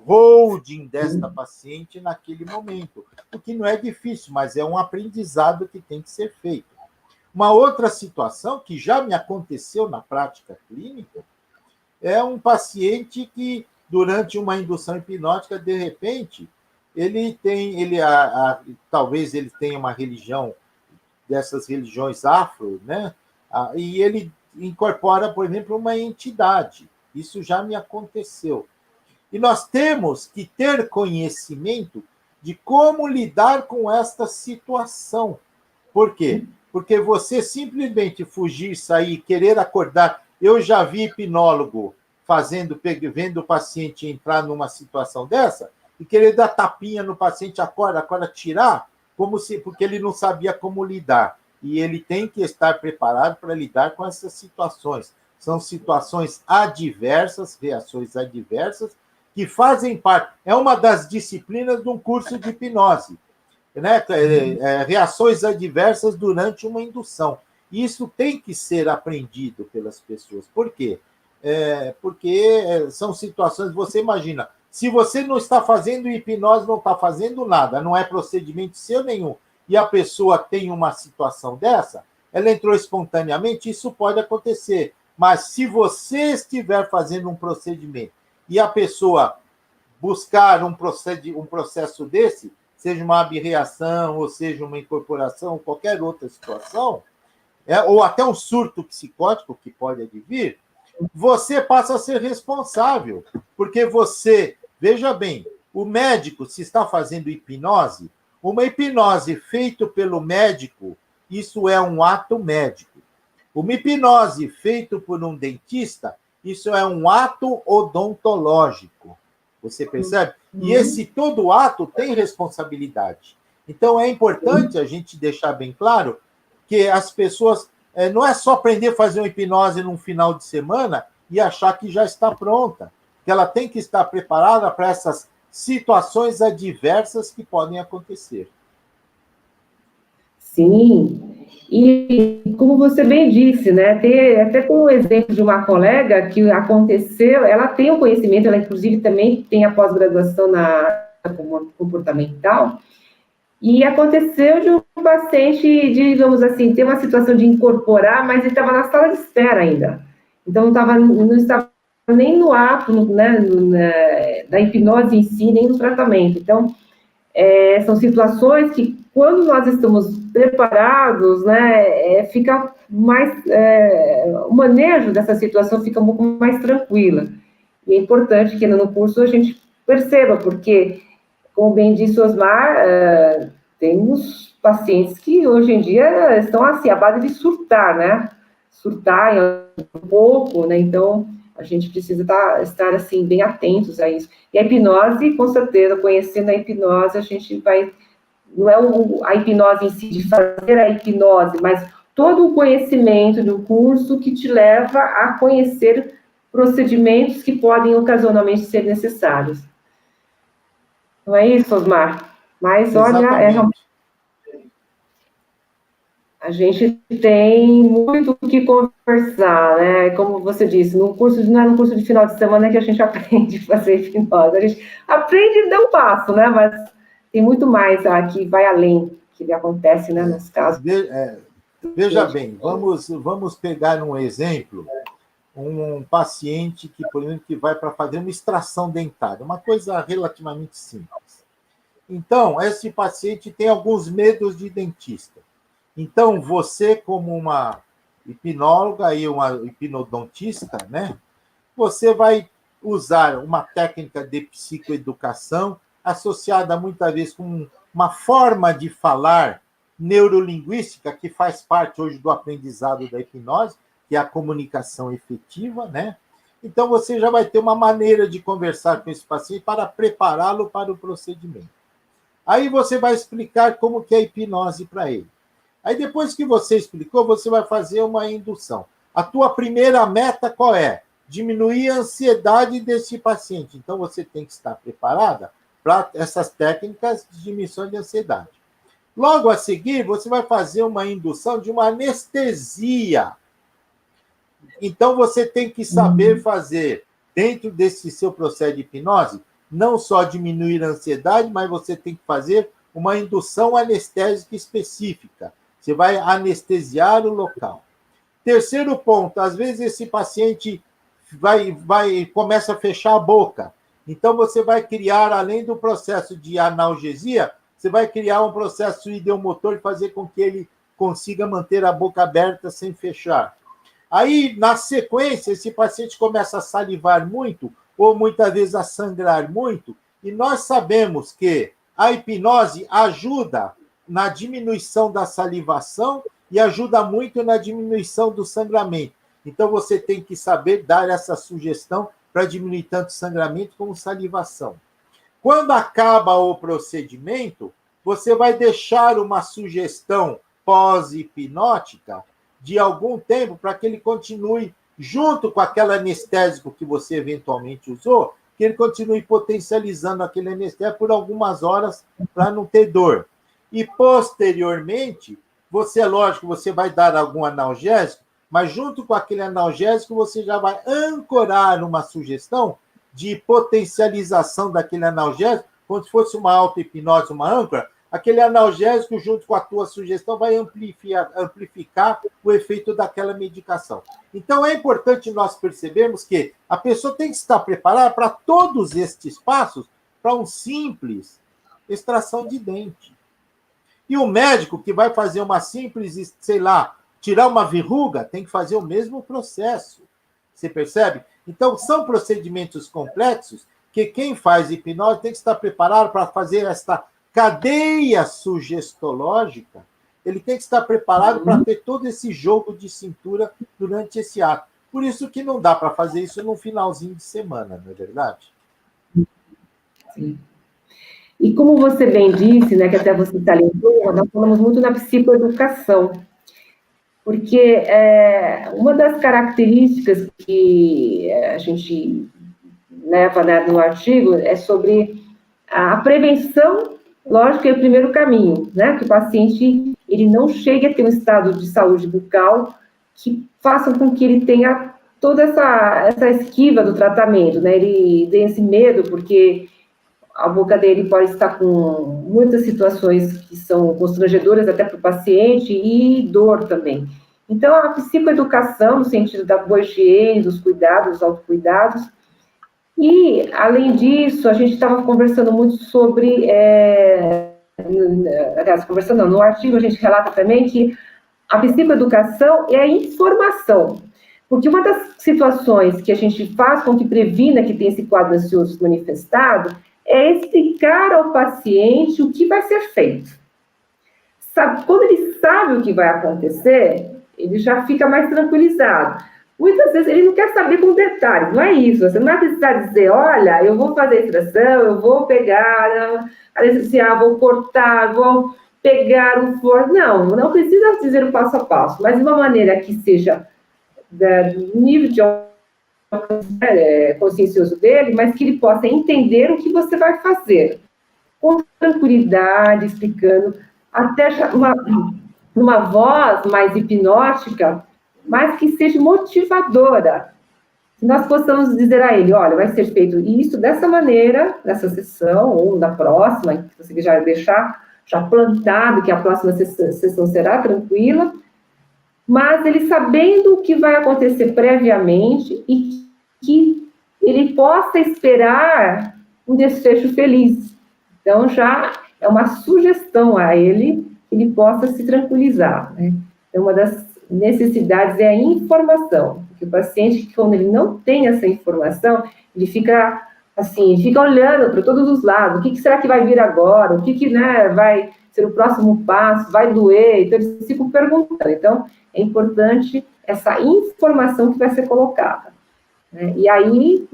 [SPEAKER 1] holding desta paciente naquele momento, o que não é difícil, mas é um aprendizado que tem que ser feito. Uma outra situação que já me aconteceu na prática clínica é um paciente que, durante uma indução hipnótica, de repente, talvez ele tenha uma religião, dessas religiões afro, né? E ele incorpora, por exemplo, uma entidade. Isso já me aconteceu. E nós temos que ter conhecimento de como lidar com esta situação. Por quê? Porque você simplesmente fugir, sair, querer acordar. Eu já vi hipnólogo vendo o paciente entrar numa situação dessa e querer dar tapinha no paciente, acorda, tirar, porque ele não sabia como lidar. E ele tem que estar preparado para lidar com essas situações. São situações adversas, reações adversas, que fazem parte. É uma das disciplinas de um curso de hipnose, né? Reações adversas durante uma indução. Isso tem que ser aprendido pelas pessoas. Por quê? Porque são situações, você imagina, se você não está fazendo hipnose, não está fazendo nada, não é procedimento seu nenhum, e a pessoa tem uma situação dessa, ela entrou espontaneamente, isso pode acontecer. Mas se você estiver fazendo um procedimento e a pessoa buscar um processo desse, seja uma abreação, ou seja uma incorporação, ou qualquer outra situação, ou até um surto psicótico que pode advir, você passa a ser responsável, porque você, veja bem, o médico, se está fazendo hipnose, uma hipnose feita pelo médico, isso é um ato médico. Uma hipnose feita por um dentista, isso é um ato odontológico. Você percebe? E esse todo ato tem responsabilidade. Então, é importante a gente deixar bem claro que as pessoas... não é só aprender a fazer uma hipnose num final de semana e achar que já está pronta. Que ela tem que estar preparada para essas situações adversas que podem acontecer.
[SPEAKER 2] Sim. E, como você bem disse, né, até com o exemplo de uma colega que aconteceu, ela tem um conhecimento, ela inclusive também tem a pós-graduação na comportamental, E aconteceu de um paciente, digamos assim, ter uma situação de incorporar, mas ele estava na sala de espera ainda. Então, não estava nem no ato, né, da hipnose em si, nem no tratamento. Então, são situações que, quando nós estamos preparados, né, fica mais, o manejo dessa situação fica um pouco mais tranquila. E é importante que no curso a gente perceba, porque, como bem disse Osmar, temos pacientes que hoje em dia estão assim, à base de surtar, né? Surtar um pouco, né? Então, a gente precisa estar assim, bem atentos a isso. E a hipnose, com certeza, conhecendo a hipnose, a gente vai. Não é a hipnose em si, de fazer a hipnose, mas todo o conhecimento do curso que te leva a conhecer procedimentos que podem ocasionalmente ser necessários. Não é isso, Osmar? Mas, olha,
[SPEAKER 1] Exatamente.
[SPEAKER 2] a gente tem muito o que conversar, né? Como você disse, no curso, não é no curso de final de semana que a gente aprende a fazer hipnose. A gente aprende e dá um passo, né? Mas tem muito mais que vai além, que acontece, né, nos casos.
[SPEAKER 1] Veja bem, vamos pegar um exemplo, um paciente que, por exemplo, que vai para fazer uma extração dentária, uma coisa relativamente simples. Então, esse paciente tem alguns medos de dentista. Então, você, como uma hipnóloga e uma hipnodontista, né, você vai usar uma técnica de psicoeducação associada muitas vezes com uma forma de falar neurolinguística que faz parte hoje do aprendizado da hipnose, que é a comunicação efetiva, né? Então, você já vai ter uma maneira de conversar com esse paciente para prepará-lo para o procedimento. Aí você vai explicar como que é a hipnose para ele. Aí depois que você explicou, você vai fazer uma indução. A tua primeira meta qual é? Diminuir a ansiedade desse paciente. Então você tem que estar preparada para essas técnicas de diminuição de ansiedade. Logo a seguir, você vai fazer uma indução de uma anestesia. Então você tem que saber fazer, dentro desse seu processo de hipnose, não só diminuir a ansiedade, mas você tem que fazer uma indução anestésica específica. Você vai anestesiar o local. Terceiro ponto, às vezes esse paciente começa a fechar a boca. Então você vai criar, além do processo de analgesia, você vai criar um processo ideomotor de fazer com que ele consiga manter a boca aberta sem fechar. Aí, na sequência, esse paciente começa a salivar muito, ou muitas vezes a sangrar muito, e nós sabemos que a hipnose ajuda na diminuição da salivação e ajuda muito na diminuição do sangramento. Então, você tem que saber dar essa sugestão para diminuir tanto sangramento como salivação. Quando acaba o procedimento, você vai deixar uma sugestão pós-hipnótica de algum tempo para que ele continue, junto com aquele anestésico que você eventualmente usou, que ele continue potencializando aquele anestésico por algumas horas para não ter dor. E, posteriormente, lógico, você vai dar algum analgésico, mas junto com aquele analgésico, você já vai ancorar uma sugestão de potencialização daquele analgésico, como se fosse uma auto-hipnose, uma âncora. Aquele analgésico, junto com a tua sugestão, vai amplificar o efeito daquela medicação. Então, é importante nós percebermos que a pessoa tem que estar preparada para todos estes passos para um simples extração de dente. E o médico que vai fazer uma simples, sei lá, tirar uma verruga, tem que fazer o mesmo processo. Você percebe? Então, são procedimentos complexos que quem faz hipnose tem que estar preparado para fazer esta cadeia sugestológica. Ele tem que estar preparado para ter todo esse jogo de cintura durante esse ato. Por isso que não dá para fazer isso no finalzinho de semana, não é verdade?
[SPEAKER 2] Sim. E como você bem disse, né, que até você salientou, nós falamos muito na psicoeducação, porque uma das características que a gente leva, né, no artigo é sobre a prevenção, lógico, é o primeiro caminho, né, que o paciente ele não chegue a ter um estado de saúde bucal que faça com que ele tenha toda essa esquiva do tratamento, né, ele tem esse medo, porque a boca dele pode estar com muitas situações que são constrangedoras até para o paciente e dor também. Então, a psicoeducação, no sentido da boa higiene, dos cuidados, dos autocuidados. E, além disso, a gente estava conversando muito sobre... aliás, conversando, no artigo a gente relata também que a psicoeducação é a informação. Porque uma das situações que a gente faz com que previna que tem esse quadro ansioso manifestado é explicar ao paciente o que vai ser feito. Quando ele sabe o que vai acontecer, ele já fica mais tranquilizado. Muitas vezes ele não quer saber com detalhes, não é isso. Você não vai precisar dizer, olha, eu vou fazer a extração, eu vou pegar, anestesiar, vou cortar, vou pegar o forno. Não precisa dizer o passo a passo, mas de uma maneira que seja do nível de consciencioso dele, mas que ele possa entender o que você vai fazer. Com tranquilidade, explicando, até numa voz mais hipnótica, mas que seja motivadora. Que nós possamos dizer a ele, olha, vai ser feito isso dessa maneira, nessa sessão, ou na próxima, que você já deixar já plantado, que a próxima sessão será tranquila, mas ele sabendo o que vai acontecer previamente e que ele possa esperar um desfecho feliz. Então, já é uma sugestão a ele que ele possa se tranquilizar, né? Então, uma das necessidades é a informação, porque o paciente, quando ele não tem essa informação, ele fica assim, fica olhando para todos os lados, o que será que vai vir agora, o que né, vai ser o próximo passo, vai doer, então eles ficam perguntando. Então, é importante essa informação que vai ser colocada, né? E aí,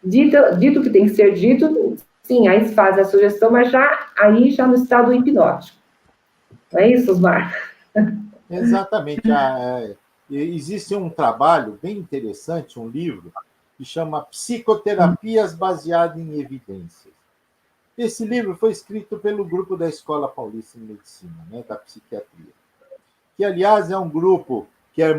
[SPEAKER 2] dito que tem que ser dito, sim, aí se faz a sugestão, mas aí já no estado hipnótico. Não é isso, Osmar?
[SPEAKER 1] Exatamente. Existe um trabalho bem interessante, um livro, que chama Psicoterapias Baseadas em Evidências. Esse livro foi escrito pelo grupo da Escola Paulista de Medicina, né, da psiquiatria, que, aliás, é um grupo que era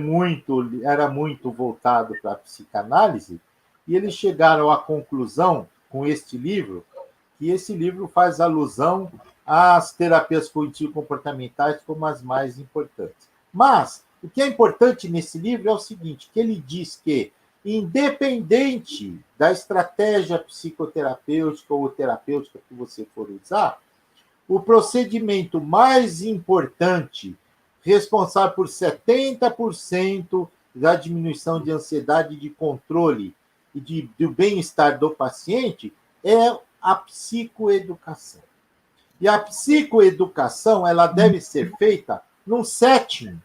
[SPEAKER 1] muito voltado para a psicanálise, e eles chegaram à conclusão, com este livro, que esse livro faz alusão às terapias cognitivo-comportamentais como as mais importantes. Mas, o que é importante nesse livro é o seguinte, que ele diz que, independente da estratégia psicoterapêutica ou terapêutica que você for usar, o procedimento mais importante, responsável por 70% da diminuição de ansiedade e de controle e do bem-estar do paciente, é a psicoeducação. E a psicoeducação, ela deve ser feita num setting,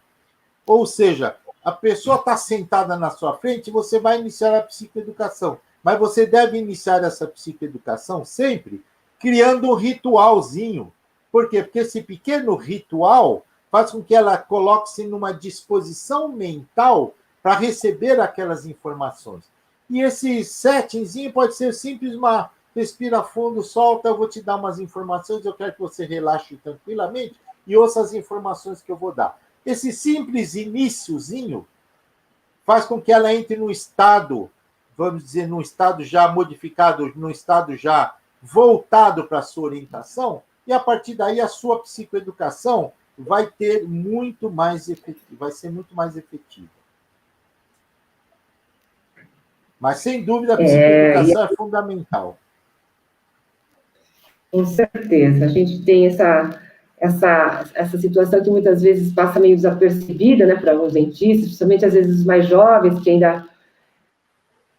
[SPEAKER 1] ou seja, a pessoa está sentada na sua frente, você vai iniciar a psicoeducação, mas você deve iniciar essa psicoeducação sempre criando um ritualzinho. Por quê? Porque esse pequeno ritual faz com que ela coloque-se numa disposição mental para receber aquelas informações. E esse settingzinho pode ser simples, uma respira fundo, solta, eu vou te dar umas informações, eu quero que você relaxe tranquilamente e ouça as informações que eu vou dar. Esse simples iniciozinho faz com que ela entre num estado, vamos dizer, num estado já modificado, num estado já voltado para a sua orientação, e a partir daí a sua psicoeducação vai ter muito mais vai ser muito mais efetiva. Mas, sem dúvida, a psicoeducação é fundamental.
[SPEAKER 2] Com certeza. A gente tem essa situação que muitas vezes passa meio desapercebida, né, para alguns dentistas, principalmente às vezes os mais jovens, que ainda,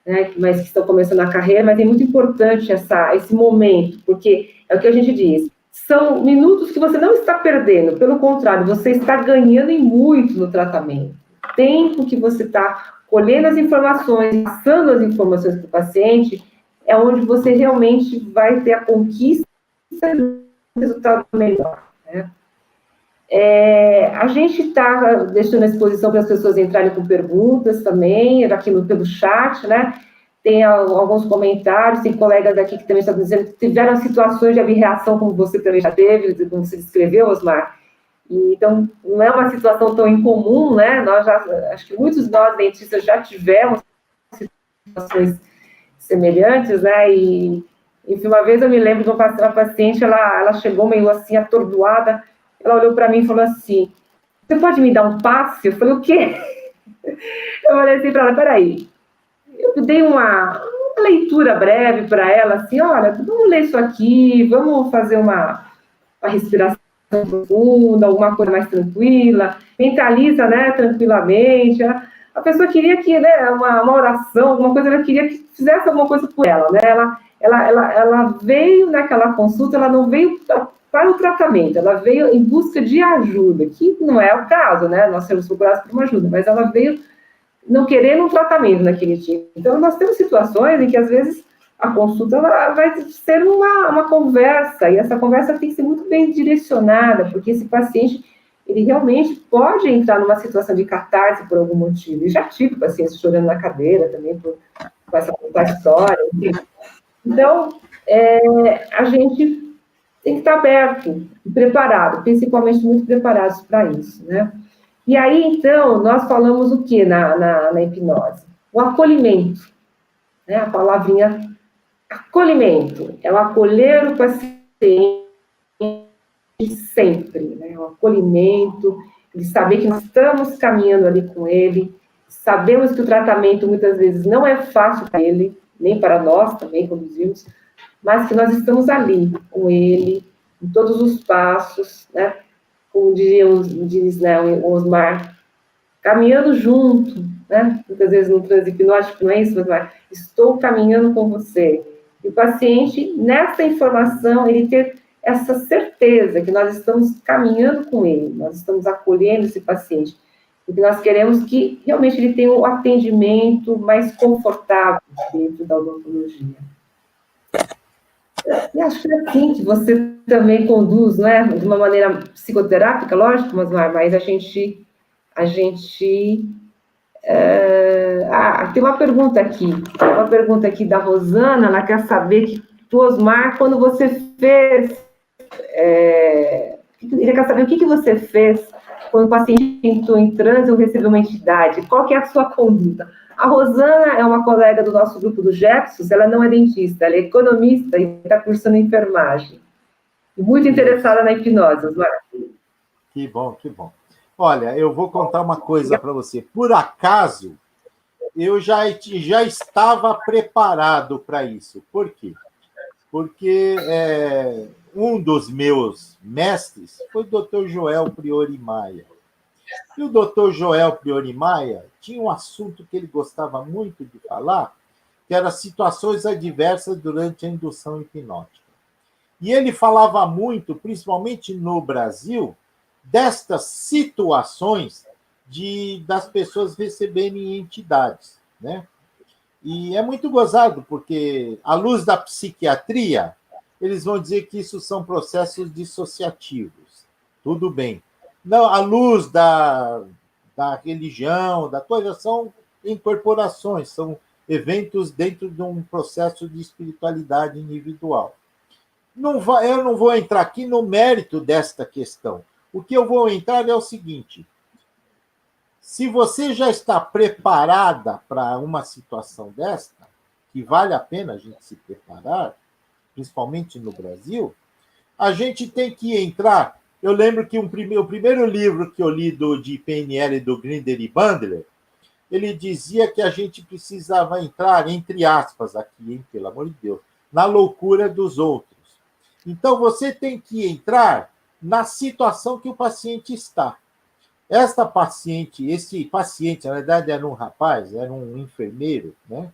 [SPEAKER 2] né, mas que estão começando a carreira, mas é muito importante esse momento, porque é o que a gente diz, são minutos que você não está perdendo, pelo contrário, você está ganhando em muito no tratamento. Tempo que você está colhendo as informações, passando as informações para o paciente, é onde você realmente vai ter a conquista de um resultado melhor, né? A gente está deixando à disposição para as pessoas entrarem com perguntas também, aqui pelo chat, né? Tem alguns comentários, tem colegas aqui que também estão dizendo que tiveram situações de abreação, como você também já teve, como você descreveu, Osmar. Então, não é uma situação tão incomum, né? Acho que muitos de nós, dentistas, já tivemos situações semelhantes, né? E E uma vez eu me lembro de uma paciente, ela chegou meio assim, atordoada, ela olhou para mim e falou assim, você pode me dar um passe? Eu falei, o quê? Eu falei assim para ela, peraí, eu dei uma leitura breve para ela, assim, olha, vamos ler isso aqui, vamos fazer uma respiração profunda, alguma coisa mais tranquila, mentaliza, né, tranquilamente. A pessoa queria que, né, uma oração, alguma coisa, ela queria que fizesse alguma coisa por ela, né? Ela veio naquela consulta, ela não veio para o tratamento, ela veio em busca de ajuda, que não é o caso, né? Nós temos procurados por uma ajuda, mas ela veio não querendo um tratamento naquele dia. Então, nós temos situações em que, às vezes, a consulta vai ser uma conversa, e essa conversa tem que ser muito bem direcionada, porque esse paciente, ele realmente pode entrar numa situação de catarse por algum motivo. E já tive pacientes chorando na cadeira também, com essa história. Então, a gente tem que estar aberto e preparado, principalmente muito preparados para isso, né? E aí, então, nós falamos o que na hipnose? O acolhimento, né? A palavrinha acolhimento, é o acolher o paciente sempre, né? O acolhimento, de saber que nós estamos caminhando ali com ele, sabemos que o tratamento muitas vezes não é fácil para ele, nem para nós também conduzimos, mas que nós estamos ali com ele, em todos os passos, né? Como diz né, o Osmar, caminhando junto, né? Muitas vezes no transe hipnótico não é isso, mas estou caminhando com você. E o paciente, nessa informação, ele ter essa certeza que nós estamos caminhando com ele, nós estamos acolhendo esse paciente, porque nós queremos que realmente ele tenha um atendimento mais confortável dentro da odontologia. E acho que é assim que você também conduz, né? De uma maneira psicoterápica, lógico, mas a gente tem uma pergunta aqui da Rosana, ela quer saber que tu, Osmar, quando você fez, ele quer saber o que você fez quando o paciente entrou em transe ou recebeu uma entidade, qual que é a sua conduta? A Rosana é uma colega do nosso grupo do Gepsos, ela não é dentista, ela é economista e está cursando enfermagem. Muito interessada na hipnose, Osmar.
[SPEAKER 1] Que bom, que bom. Olha, eu vou contar uma coisa para você. Por acaso, eu já estava preparado para isso. Por quê? Porque um dos meus mestres foi o Dr. Joel Priori Maia. E o Dr. Joel Priori Maia tinha um assunto que ele gostava muito de falar, que era situações adversas durante a indução hipnótica. E ele falava muito, principalmente no Brasil, destas situações das pessoas receberem entidades, né? E é muito gozado, porque, à luz da psiquiatria, eles vão dizer que isso são processos dissociativos. Tudo bem. Não, à luz da religião, da coisa, são incorporações, são eventos dentro de um processo de espiritualidade individual. Eu não vou entrar aqui no mérito desta questão. O que eu vou entrar é o seguinte: se você já está preparada para uma situação desta, que vale a pena a gente se preparar, principalmente no Brasil, a gente tem que entrar. Eu lembro que o primeiro livro que eu li de PNL do Grinder e Bandler, ele dizia que a gente precisava entrar, entre aspas, aqui, hein, pelo amor de Deus, na loucura dos outros. Então, você tem que entrar na situação que o paciente está. Esse paciente, na verdade, era um rapaz, era um enfermeiro, né?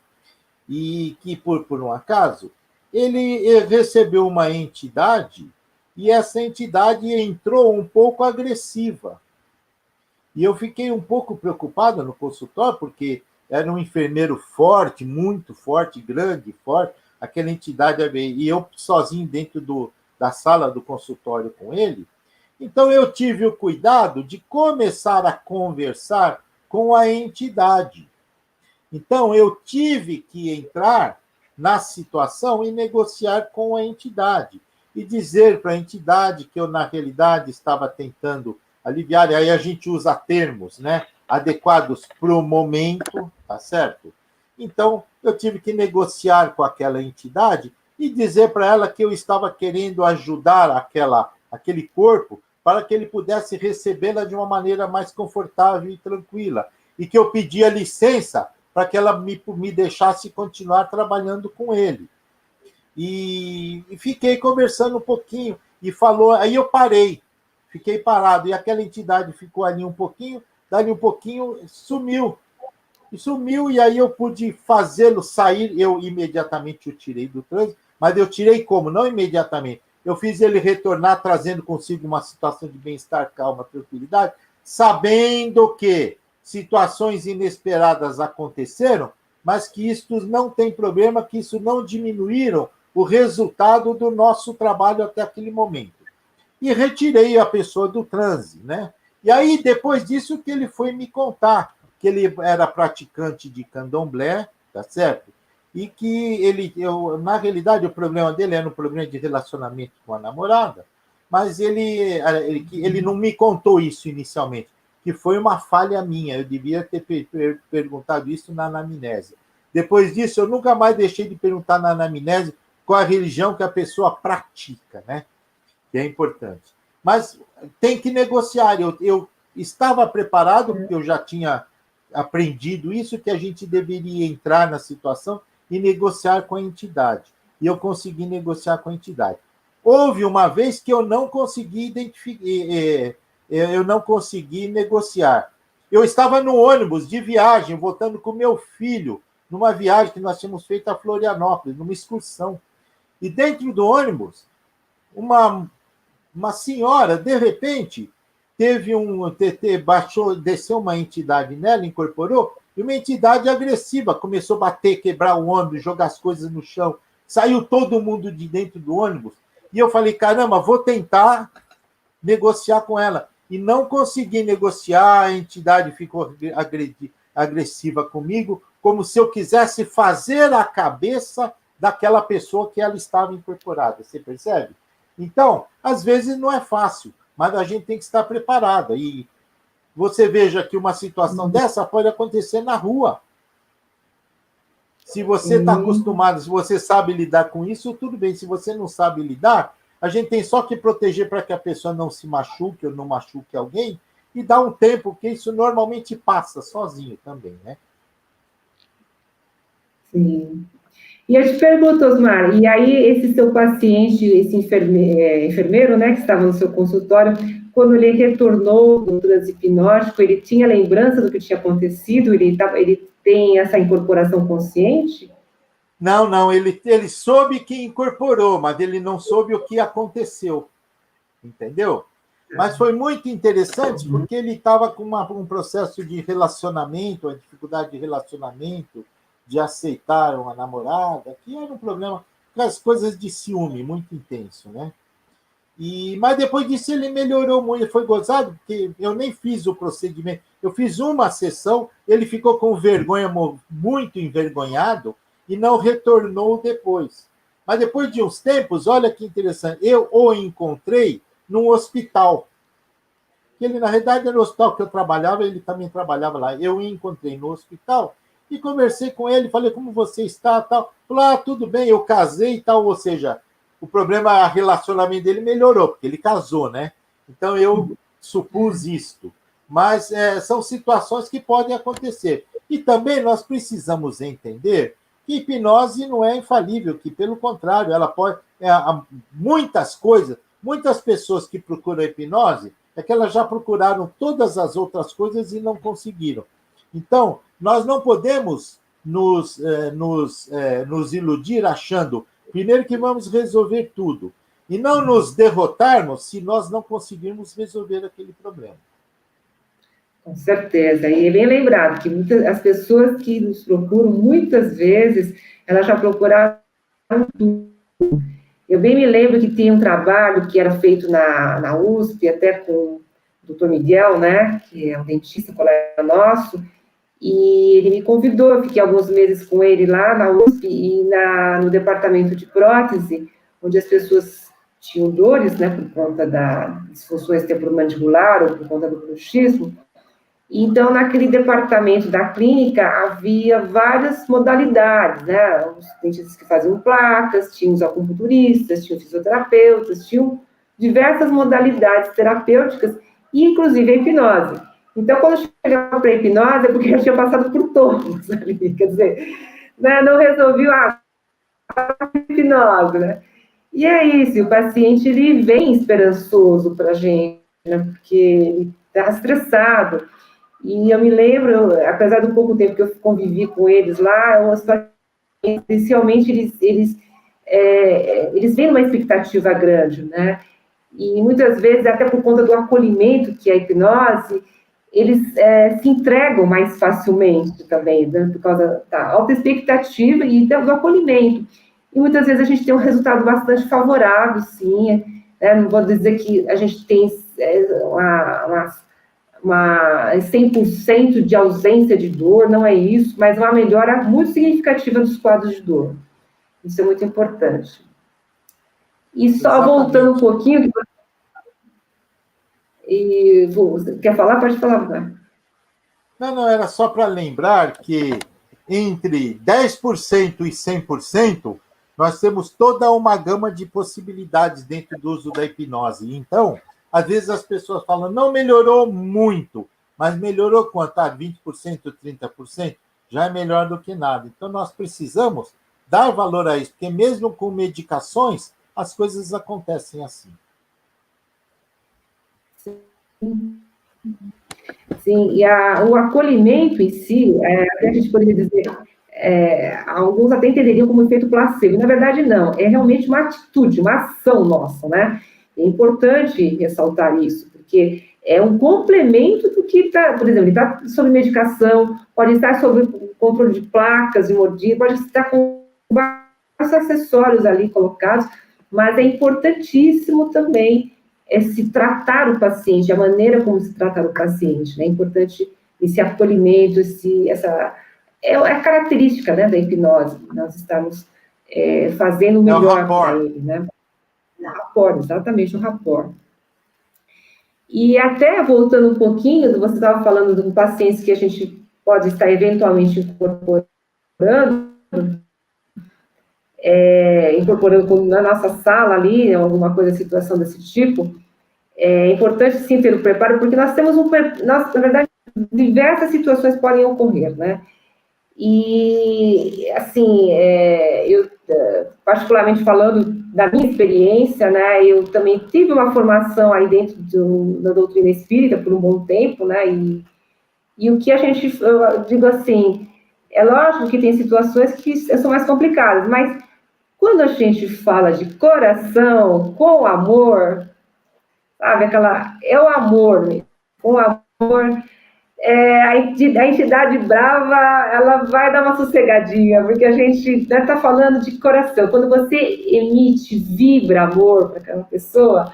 [SPEAKER 1] E que, por um acaso, ele recebeu uma entidade e essa entidade entrou um pouco agressiva. E eu fiquei um pouco preocupado no consultório, porque era um enfermeiro forte, muito forte, grande, forte, aquela entidade, e eu sozinho dentro da sala do consultório com ele. Então, eu tive o cuidado de começar a conversar com a entidade. Então, eu tive que entrar na situação e negociar com a entidade. E dizer para a entidade que eu, na realidade, estava tentando aliviar. E aí a gente usa termos, né, adequados para o momento, tá certo? Então, eu tive que negociar com aquela entidade e dizer para ela que eu estava querendo ajudar aquele corpo para que ele pudesse recebê-la de uma maneira mais confortável e tranquila, e que eu pedia licença para que ela me deixasse continuar trabalhando com ele. E fiquei conversando um pouquinho, e falou, aí eu parei, fiquei parado, e aquela entidade ficou ali um pouquinho, dali um pouquinho, sumiu. E aí eu pude fazê-lo sair, eu imediatamente o tirei do trânsito, mas eu tirei como? Não imediatamente. Eu fiz ele retornar trazendo consigo uma situação de bem-estar, calma, tranquilidade, sabendo que situações inesperadas aconteceram, mas que isso não tem problema, que isso não diminuíram o resultado do nosso trabalho até aquele momento. E retirei a pessoa do transe, né? E aí, depois disso, que ele foi me contar que ele era praticante de candomblé, tá certo? E que na realidade, o problema dele era um problema de relacionamento com a namorada, mas ele não me contou isso inicialmente, que foi uma falha minha, eu devia ter perguntado isso na anamnese. Depois disso, eu nunca mais deixei de perguntar na anamnese qual a religião que a pessoa pratica, né? Que é importante. Mas tem que negociar. Eu estava preparado, porque eu já tinha aprendido isso, que a gente deveria entrar na situação e negociar com a entidade. E eu consegui negociar com a entidade. Houve uma vez que eu não consegui identificar, eu não consegui negociar. Eu estava no ônibus de viagem, voltando com meu filho, numa viagem que nós tínhamos feito a Florianópolis, numa excursão. E dentro do ônibus, uma senhora, de repente, desceu uma entidade nela, incorporou, e uma entidade agressiva começou a bater, quebrar o ônibus, jogar as coisas no chão. Saiu todo mundo de dentro do ônibus. E eu falei, caramba, vou tentar negociar com ela. E não consegui negociar, a entidade ficou agressiva comigo, como se eu quisesse fazer a cabeça daquela pessoa que ela estava incorporada. Você percebe? Então, às vezes não é fácil, mas a gente tem que estar preparado. E você veja que uma situação dessa pode acontecer na rua. Se você está acostumado, se você sabe lidar com isso, tudo bem. Se você não sabe lidar, a gente tem só que proteger para que a pessoa não se machuque ou não machuque alguém e dar um tempo, porque isso normalmente passa sozinho também, né?
[SPEAKER 2] Sim. E eu te pergunto, Osmar, e aí esse seu paciente, esse enfermeiro, né, que estava no seu consultório, quando ele retornou do transe hipnótico, ele tinha lembrança do que tinha acontecido? Ele tem essa incorporação consciente?
[SPEAKER 1] Não, ele soube que incorporou, mas ele não soube o que aconteceu, entendeu? Mas foi muito interessante, porque ele estava com um processo de relacionamento, uma dificuldade de relacionamento, de aceitar uma namorada, que era um problema, as coisas de ciúme muito intenso, né? Mas depois disso ele melhorou muito, foi gozado, porque eu nem fiz o procedimento, eu fiz uma sessão, ele ficou com vergonha, muito envergonhado, e não retornou depois. Mas depois de uns tempos, olha que interessante, eu o encontrei num hospital. Ele, na realidade, era no hospital que eu trabalhava, ele também trabalhava lá. Eu o encontrei no hospital e conversei com ele, falei, como você está, tal. Falou, tudo bem, eu casei e tal, ou seja, o problema, o relacionamento dele melhorou, porque ele casou, né? Então, eu supus isto. Mas são situações que podem acontecer. E também nós precisamos entender que hipnose não é infalível, que, pelo contrário, ela pode... muitas coisas, muitas pessoas que procuram hipnose, é que elas já procuraram todas as outras coisas e não conseguiram. Então, nós não podemos nos iludir achando, primeiro, que vamos resolver tudo, e não nos derrotarmos se nós não conseguirmos resolver aquele problema.
[SPEAKER 2] Com certeza, e é bem lembrado que as pessoas que nos procuram, muitas vezes, elas já procuraram tudo. Eu bem me lembro que tinha um trabalho que era feito na USP, até com o doutor Miguel, né, que é um dentista, colega nosso, e ele me convidou, eu fiquei alguns meses com ele lá na USP e no departamento de prótese, onde as pessoas tinham dores, né, por conta da disfunções temporomandibular ou por conta do bruxismo, Então, naquele departamento da clínica, havia várias modalidades, né? Os dentistas que faziam placas, tinham os acupunturistas, tinham fisioterapeutas, tinham diversas modalidades terapêuticas, e inclusive a hipnose. Então, quando chegava para a hipnose, é porque eu tinha passado por todos ali, quer dizer, né? Não resolvi a hipnose, né? E é isso, o paciente, ele vem esperançoso para a gente, né? Porque ele está estressado. E eu me lembro, apesar do pouco tempo que eu convivi com eles lá, os pacientes, inicialmente, eles vêm numa expectativa grande, né? E muitas vezes, até por conta do acolhimento que é a hipnose, eles se entregam mais facilmente também, né? Por causa da alta expectativa e do acolhimento. E muitas vezes a gente tem um resultado bastante favorável, sim. Né? Não vou dizer que a gente tem uma 100% de ausência de dor, não é isso, mas uma melhora muito significativa dos quadros de dor. Isso é muito importante. E só voltando um pouquinho, quer falar? Pode falar, né?
[SPEAKER 1] Não, era só para lembrar que entre 10% e 100%, nós temos toda uma gama de possibilidades dentro do uso da hipnose. Então, às vezes as pessoas falam, não melhorou muito, mas melhorou quanto? 20%, 30%? Já é melhor do que nada. Então, nós precisamos dar valor a isso, porque mesmo com medicações, as coisas acontecem assim.
[SPEAKER 2] Sim, e o acolhimento em si, a gente poderia dizer, alguns até entenderiam como efeito placebo. Na verdade, não, é realmente uma atitude, uma ação nossa, né? É importante ressaltar isso, porque é um complemento do que está, por exemplo, ele está sob medicação, pode estar sob controle de placas de mordida, pode estar com vários acessórios ali colocados, mas é importantíssimo também se tratar o paciente, a maneira como se tratar o paciente, né? É importante esse acolhimento, é a característica, né, da hipnose, nós estamos fazendo o melhor para ele, né? O rapport, exatamente, o rapport. E até voltando um pouquinho, você estava falando de pacientes que a gente pode estar eventualmente incorporando na nossa sala ali, alguma coisa, situação desse tipo. É importante, sim, ter o preparo, porque nós temos na verdade, diversas situações podem ocorrer, né? E, assim, eu, particularmente falando da minha experiência, né, eu também tive uma formação aí dentro da doutrina espírita por um bom tempo, né, e o que a gente, eu digo assim, é lógico que tem situações que são mais complicadas, mas quando a gente fala de coração, com amor, sabe, é o amor, né? Com amor, a entidade brava, ela vai dar uma sossegadinha, porque a gente está falando de coração. Quando você emite, vibra amor para aquela pessoa,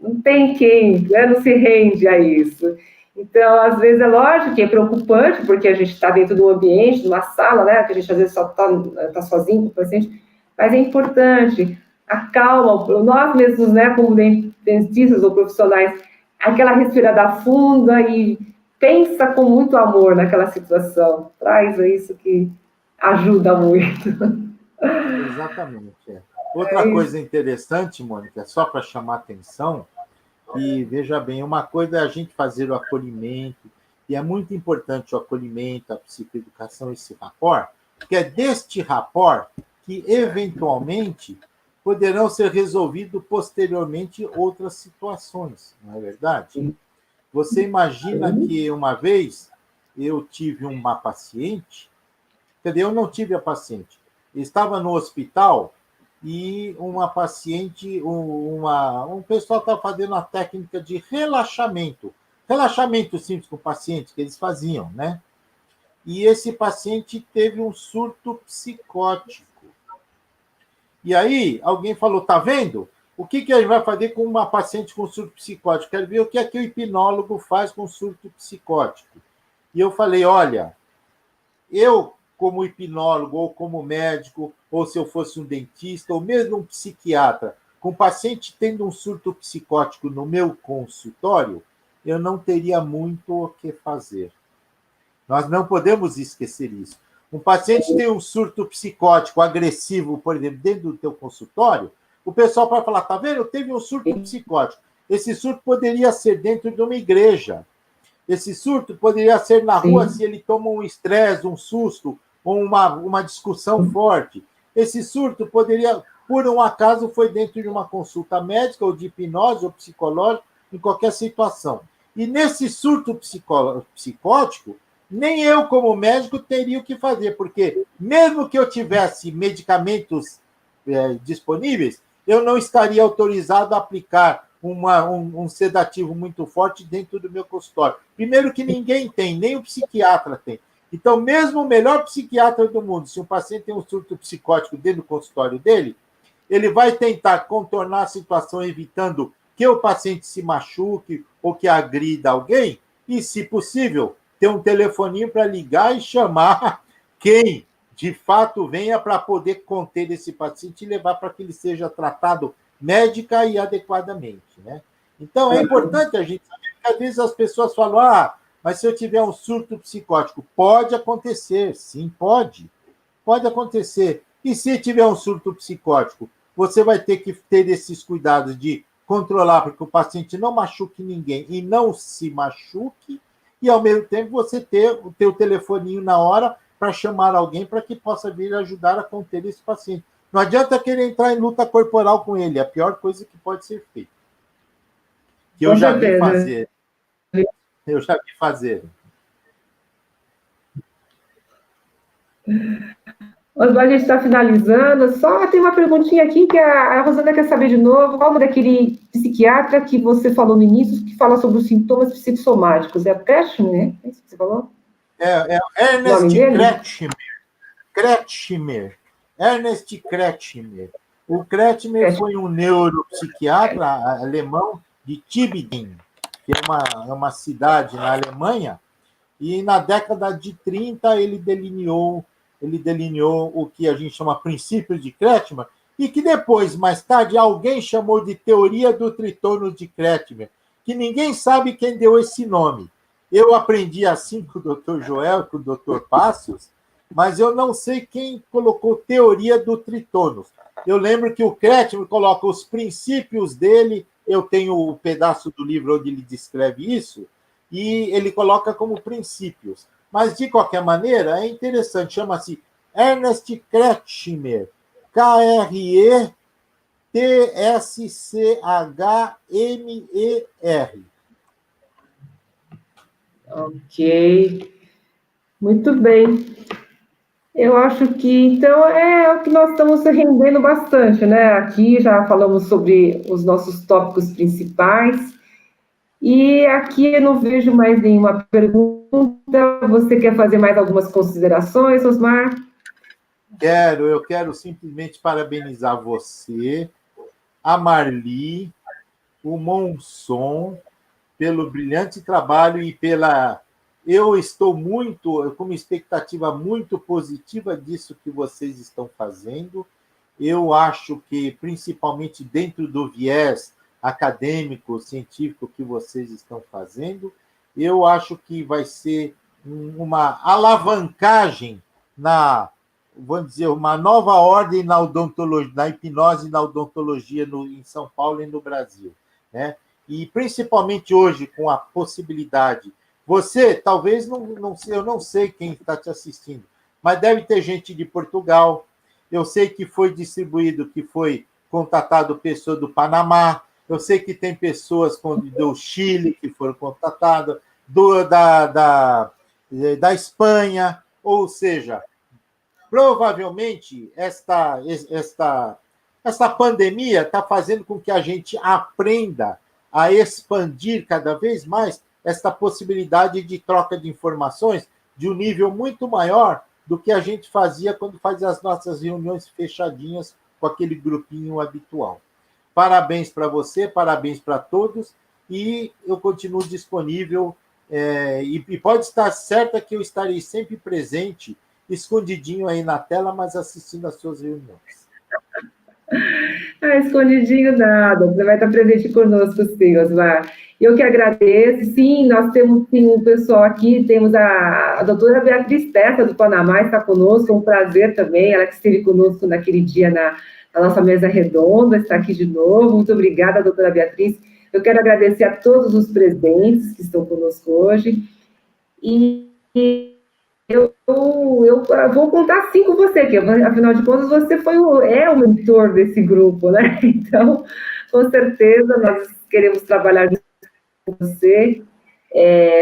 [SPEAKER 2] não tem quem, né, não se rende a isso. Então, às vezes, é lógico que é preocupante, porque a gente está dentro de um ambiente, de uma sala, né, que a gente às vezes só está sozinho com o paciente, mas é importante, a calma, nós mesmos, né, como dentistas ou profissionais, aquela respirada funda e pensa com muito amor naquela situação. Traz isso que ajuda muito.
[SPEAKER 1] Exatamente. Outra coisa interessante, Mônica, só para chamar atenção, que, veja bem, uma coisa é a gente fazer o acolhimento, e é muito importante o acolhimento, a psicoeducação, esse rapport, porque é deste rapport que, eventualmente, poderão ser resolvidas posteriormente outras situações, não é verdade? Você imagina que uma vez eu tive uma paciente, quer dizer, eu não tive a paciente, estava no hospital e uma paciente, um pessoal estava fazendo uma técnica de relaxamento simples com o paciente que eles faziam, né? E esse paciente teve um surto psicótico. E aí alguém falou, tá vendo? O que a gente vai fazer com uma paciente com surto psicótico? Quero ver o que é que o hipnólogo faz com surto psicótico. E eu falei, olha, eu, como hipnólogo, ou como médico, ou se eu fosse um dentista, ou mesmo um psiquiatra, com paciente tendo um surto psicótico no meu consultório, eu não teria muito o que fazer. Nós não podemos esquecer isso. Um paciente tem um surto psicótico agressivo, por exemplo, dentro do teu consultório, o pessoal pode falar, tá vendo? Teve um surto psicótico. Esse surto poderia ser dentro de uma igreja. Esse surto poderia ser na rua se ele toma um estresse, um susto, ou uma discussão forte. Esse surto poderia, por um acaso, foi dentro de uma consulta médica, ou de hipnose, ou psicológica, em qualquer situação. E nesse surto psicótico, nem eu, como médico, teria o que fazer, porque mesmo que eu tivesse medicamentos disponíveis, eu não estaria autorizado a aplicar um sedativo muito forte dentro do meu consultório. Primeiro que ninguém tem, nem o psiquiatra tem. Então, mesmo o melhor psiquiatra do mundo, se um paciente tem um surto psicótico dentro do consultório dele, ele vai tentar contornar a situação evitando que o paciente se machuque ou que agrida alguém e, se possível, ter um telefoninho para ligar e chamar quem, de fato, venha para poder conter esse paciente e levar para que ele seja tratado médica e adequadamente, né? Então, é importante a gente saber que, às vezes, as pessoas falam, mas se eu tiver um surto psicótico, pode acontecer, sim, pode acontecer. E se tiver um surto psicótico, você vai ter que ter esses cuidados de controlar para que o paciente não machuque ninguém e não se machuque, e, ao mesmo tempo, você ter o teu telefoninho na hora para chamar alguém para que possa vir ajudar a conter esse paciente. Não adianta querer entrar em luta corporal com ele, é a pior coisa que pode ser feita. Que eu já vi fazer. Eu já vi fazer.
[SPEAKER 2] A gente está finalizando, só tem uma perguntinha aqui que a Rosana quer saber de novo, qual daquele psiquiatra que você falou no início, que fala sobre os sintomas psicossomáticos? É o Kretschmer, né? É isso que você falou?
[SPEAKER 1] É Ernest Kretschmer. Ernest Kretschmer. O Kretschmer foi um neuropsiquiatra alemão de Tübingen, que é uma cidade na Alemanha, e na década de 30 ele delineou o que a gente chama princípio de Kretschmer, e que depois, mais tarde, alguém chamou de teoria do tritônus de Kretschmer, que ninguém sabe quem deu esse nome. Eu aprendi assim com o Dr. Joel, com o Dr. Passos, mas eu não sei quem colocou teoria do tritônus. Eu lembro que o Kretschmer coloca os princípios dele, eu tenho o pedaço do livro onde ele descreve isso, e ele coloca como princípios. Mas, de qualquer maneira, é interessante, chama-se Ernest Kretschmer, Kretschmer.
[SPEAKER 2] Ok, muito bem. Eu acho que, então, é o que nós estamos rendendo bastante, né? Aqui já falamos sobre os nossos tópicos principais, e aqui eu não vejo mais nenhuma pergunta. Você quer fazer mais algumas considerações, Osmar?
[SPEAKER 1] Eu quero simplesmente parabenizar você, a Marli, o Monson, pelo brilhante trabalho e pela... Eu estou com uma expectativa muito positiva disso que vocês estão fazendo. Eu acho que, principalmente dentro do viés acadêmico, científico que vocês estão fazendo, eu acho que vai ser uma alavancagem vamos dizer, uma nova ordem na odontologia, na hipnose e na odontologia em São Paulo e no Brasil, né? E principalmente hoje, com a possibilidade. Você, talvez, eu não sei quem está te assistindo, mas deve ter gente de Portugal. Eu sei que foi distribuído, que foi contatado pessoa do Panamá. Eu sei que tem pessoas do Chile que foram contatadas, da Espanha. Ou seja, provavelmente esta pandemia está fazendo com que a gente aprenda a expandir cada vez mais esta possibilidade de troca de informações de um nível muito maior do que a gente fazia quando fazia as nossas reuniões fechadinhas com aquele grupinho habitual. Parabéns para você, parabéns para todos, e eu continuo disponível, e pode estar certa que eu estarei sempre presente, escondidinho aí na tela, mas assistindo às suas reuniões.
[SPEAKER 2] Escondidinho nada, você vai estar presente conosco, sim, Osmar. Eu que agradeço. Sim, nós temos sim, um pessoal aqui, temos a doutora Beatriz Testa, do Panamá, está conosco, é um prazer também, ela que esteve conosco naquele dia na nossa mesa redonda, está aqui de novo. Muito obrigada, doutora Beatriz. Eu quero agradecer a todos os presentes que estão conosco hoje. E eu vou contar assim com você, que afinal de contas você é o mentor desse grupo, né? Então, com certeza, nós queremos trabalhar com você.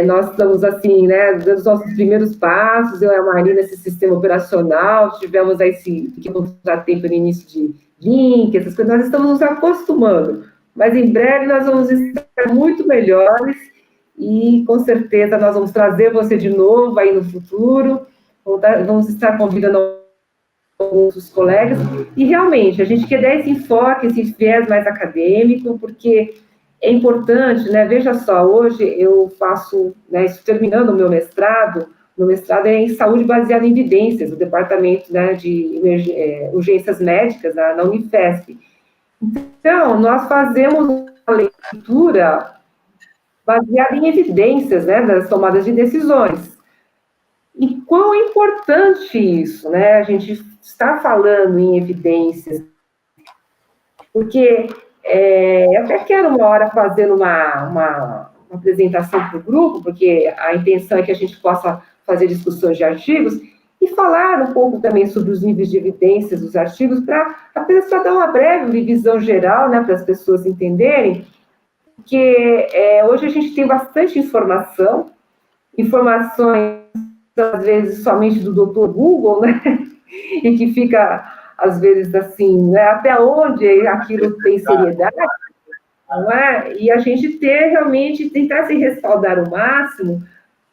[SPEAKER 2] Nós estamos, assim, né, dando os nossos primeiros passos, eu e a Marina, nesse sistema operacional, tivemos aí esse contratempo no início de link, essas coisas, nós estamos nos acostumando, mas em breve nós vamos estar muito melhores e, com certeza, nós vamos trazer você de novo aí no futuro, vamos estar convidando outros colegas, e realmente, a gente quer dar esse enfoque, esse viés mais acadêmico, porque é importante, né? Veja só, hoje eu faço, né, terminando o meu mestrado é em saúde baseada em evidências, no departamento, né, de urgências médicas na Unifesp. Então, nós fazemos uma leitura baseada em evidências, né, das tomadas de decisões. E quão importante isso, né? A gente está falando em evidências, porque eu até quero uma hora fazer uma apresentação para o grupo, porque a intenção é que a gente possa fazer discussões de artigos e falar um pouco também sobre os níveis de evidências dos artigos, para apenas para dar uma breve visão geral, né, para as pessoas entenderem, porque hoje a gente tem bastante informações, às vezes, somente do Dr. Google, né, e que fica, às vezes, assim, né, até onde aquilo tem seriedade, não é? E a gente realmente, tentar se respaldar o máximo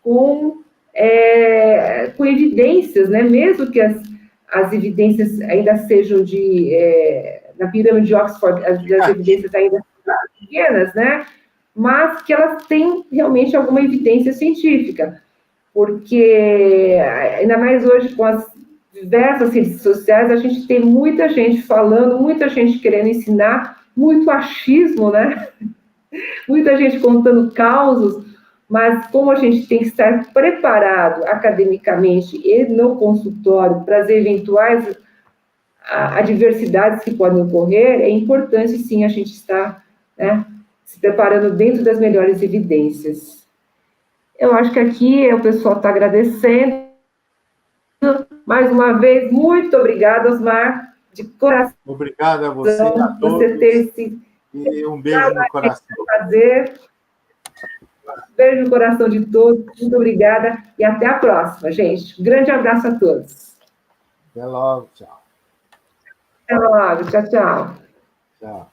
[SPEAKER 2] com evidências, né, mesmo que as evidências ainda sejam na pirâmide de Oxford, as evidências ainda são pequenas, né, mas que elas têm realmente alguma evidência científica, porque, ainda mais hoje com as diversas redes sociais, a gente tem muita gente falando, muita gente querendo ensinar, muito achismo, né? Muita gente contando causos, mas como a gente tem que estar preparado academicamente e no consultório para as eventuais adversidades que podem ocorrer, é importante, sim, a gente estar, né, se preparando dentro das melhores evidências. Eu acho que aqui o pessoal está agradecendo. Mais uma vez, muito obrigada, Osmar, de coração.
[SPEAKER 1] Obrigado a você, a todos.
[SPEAKER 2] Você ter esse...
[SPEAKER 1] E um beijo no coração.
[SPEAKER 2] Prazer. Beijo no coração de todos. Muito obrigada e até a próxima, gente. Um grande abraço a todos.
[SPEAKER 1] Até logo, tchau.
[SPEAKER 2] Até logo, tchau, tchau.
[SPEAKER 1] Tchau.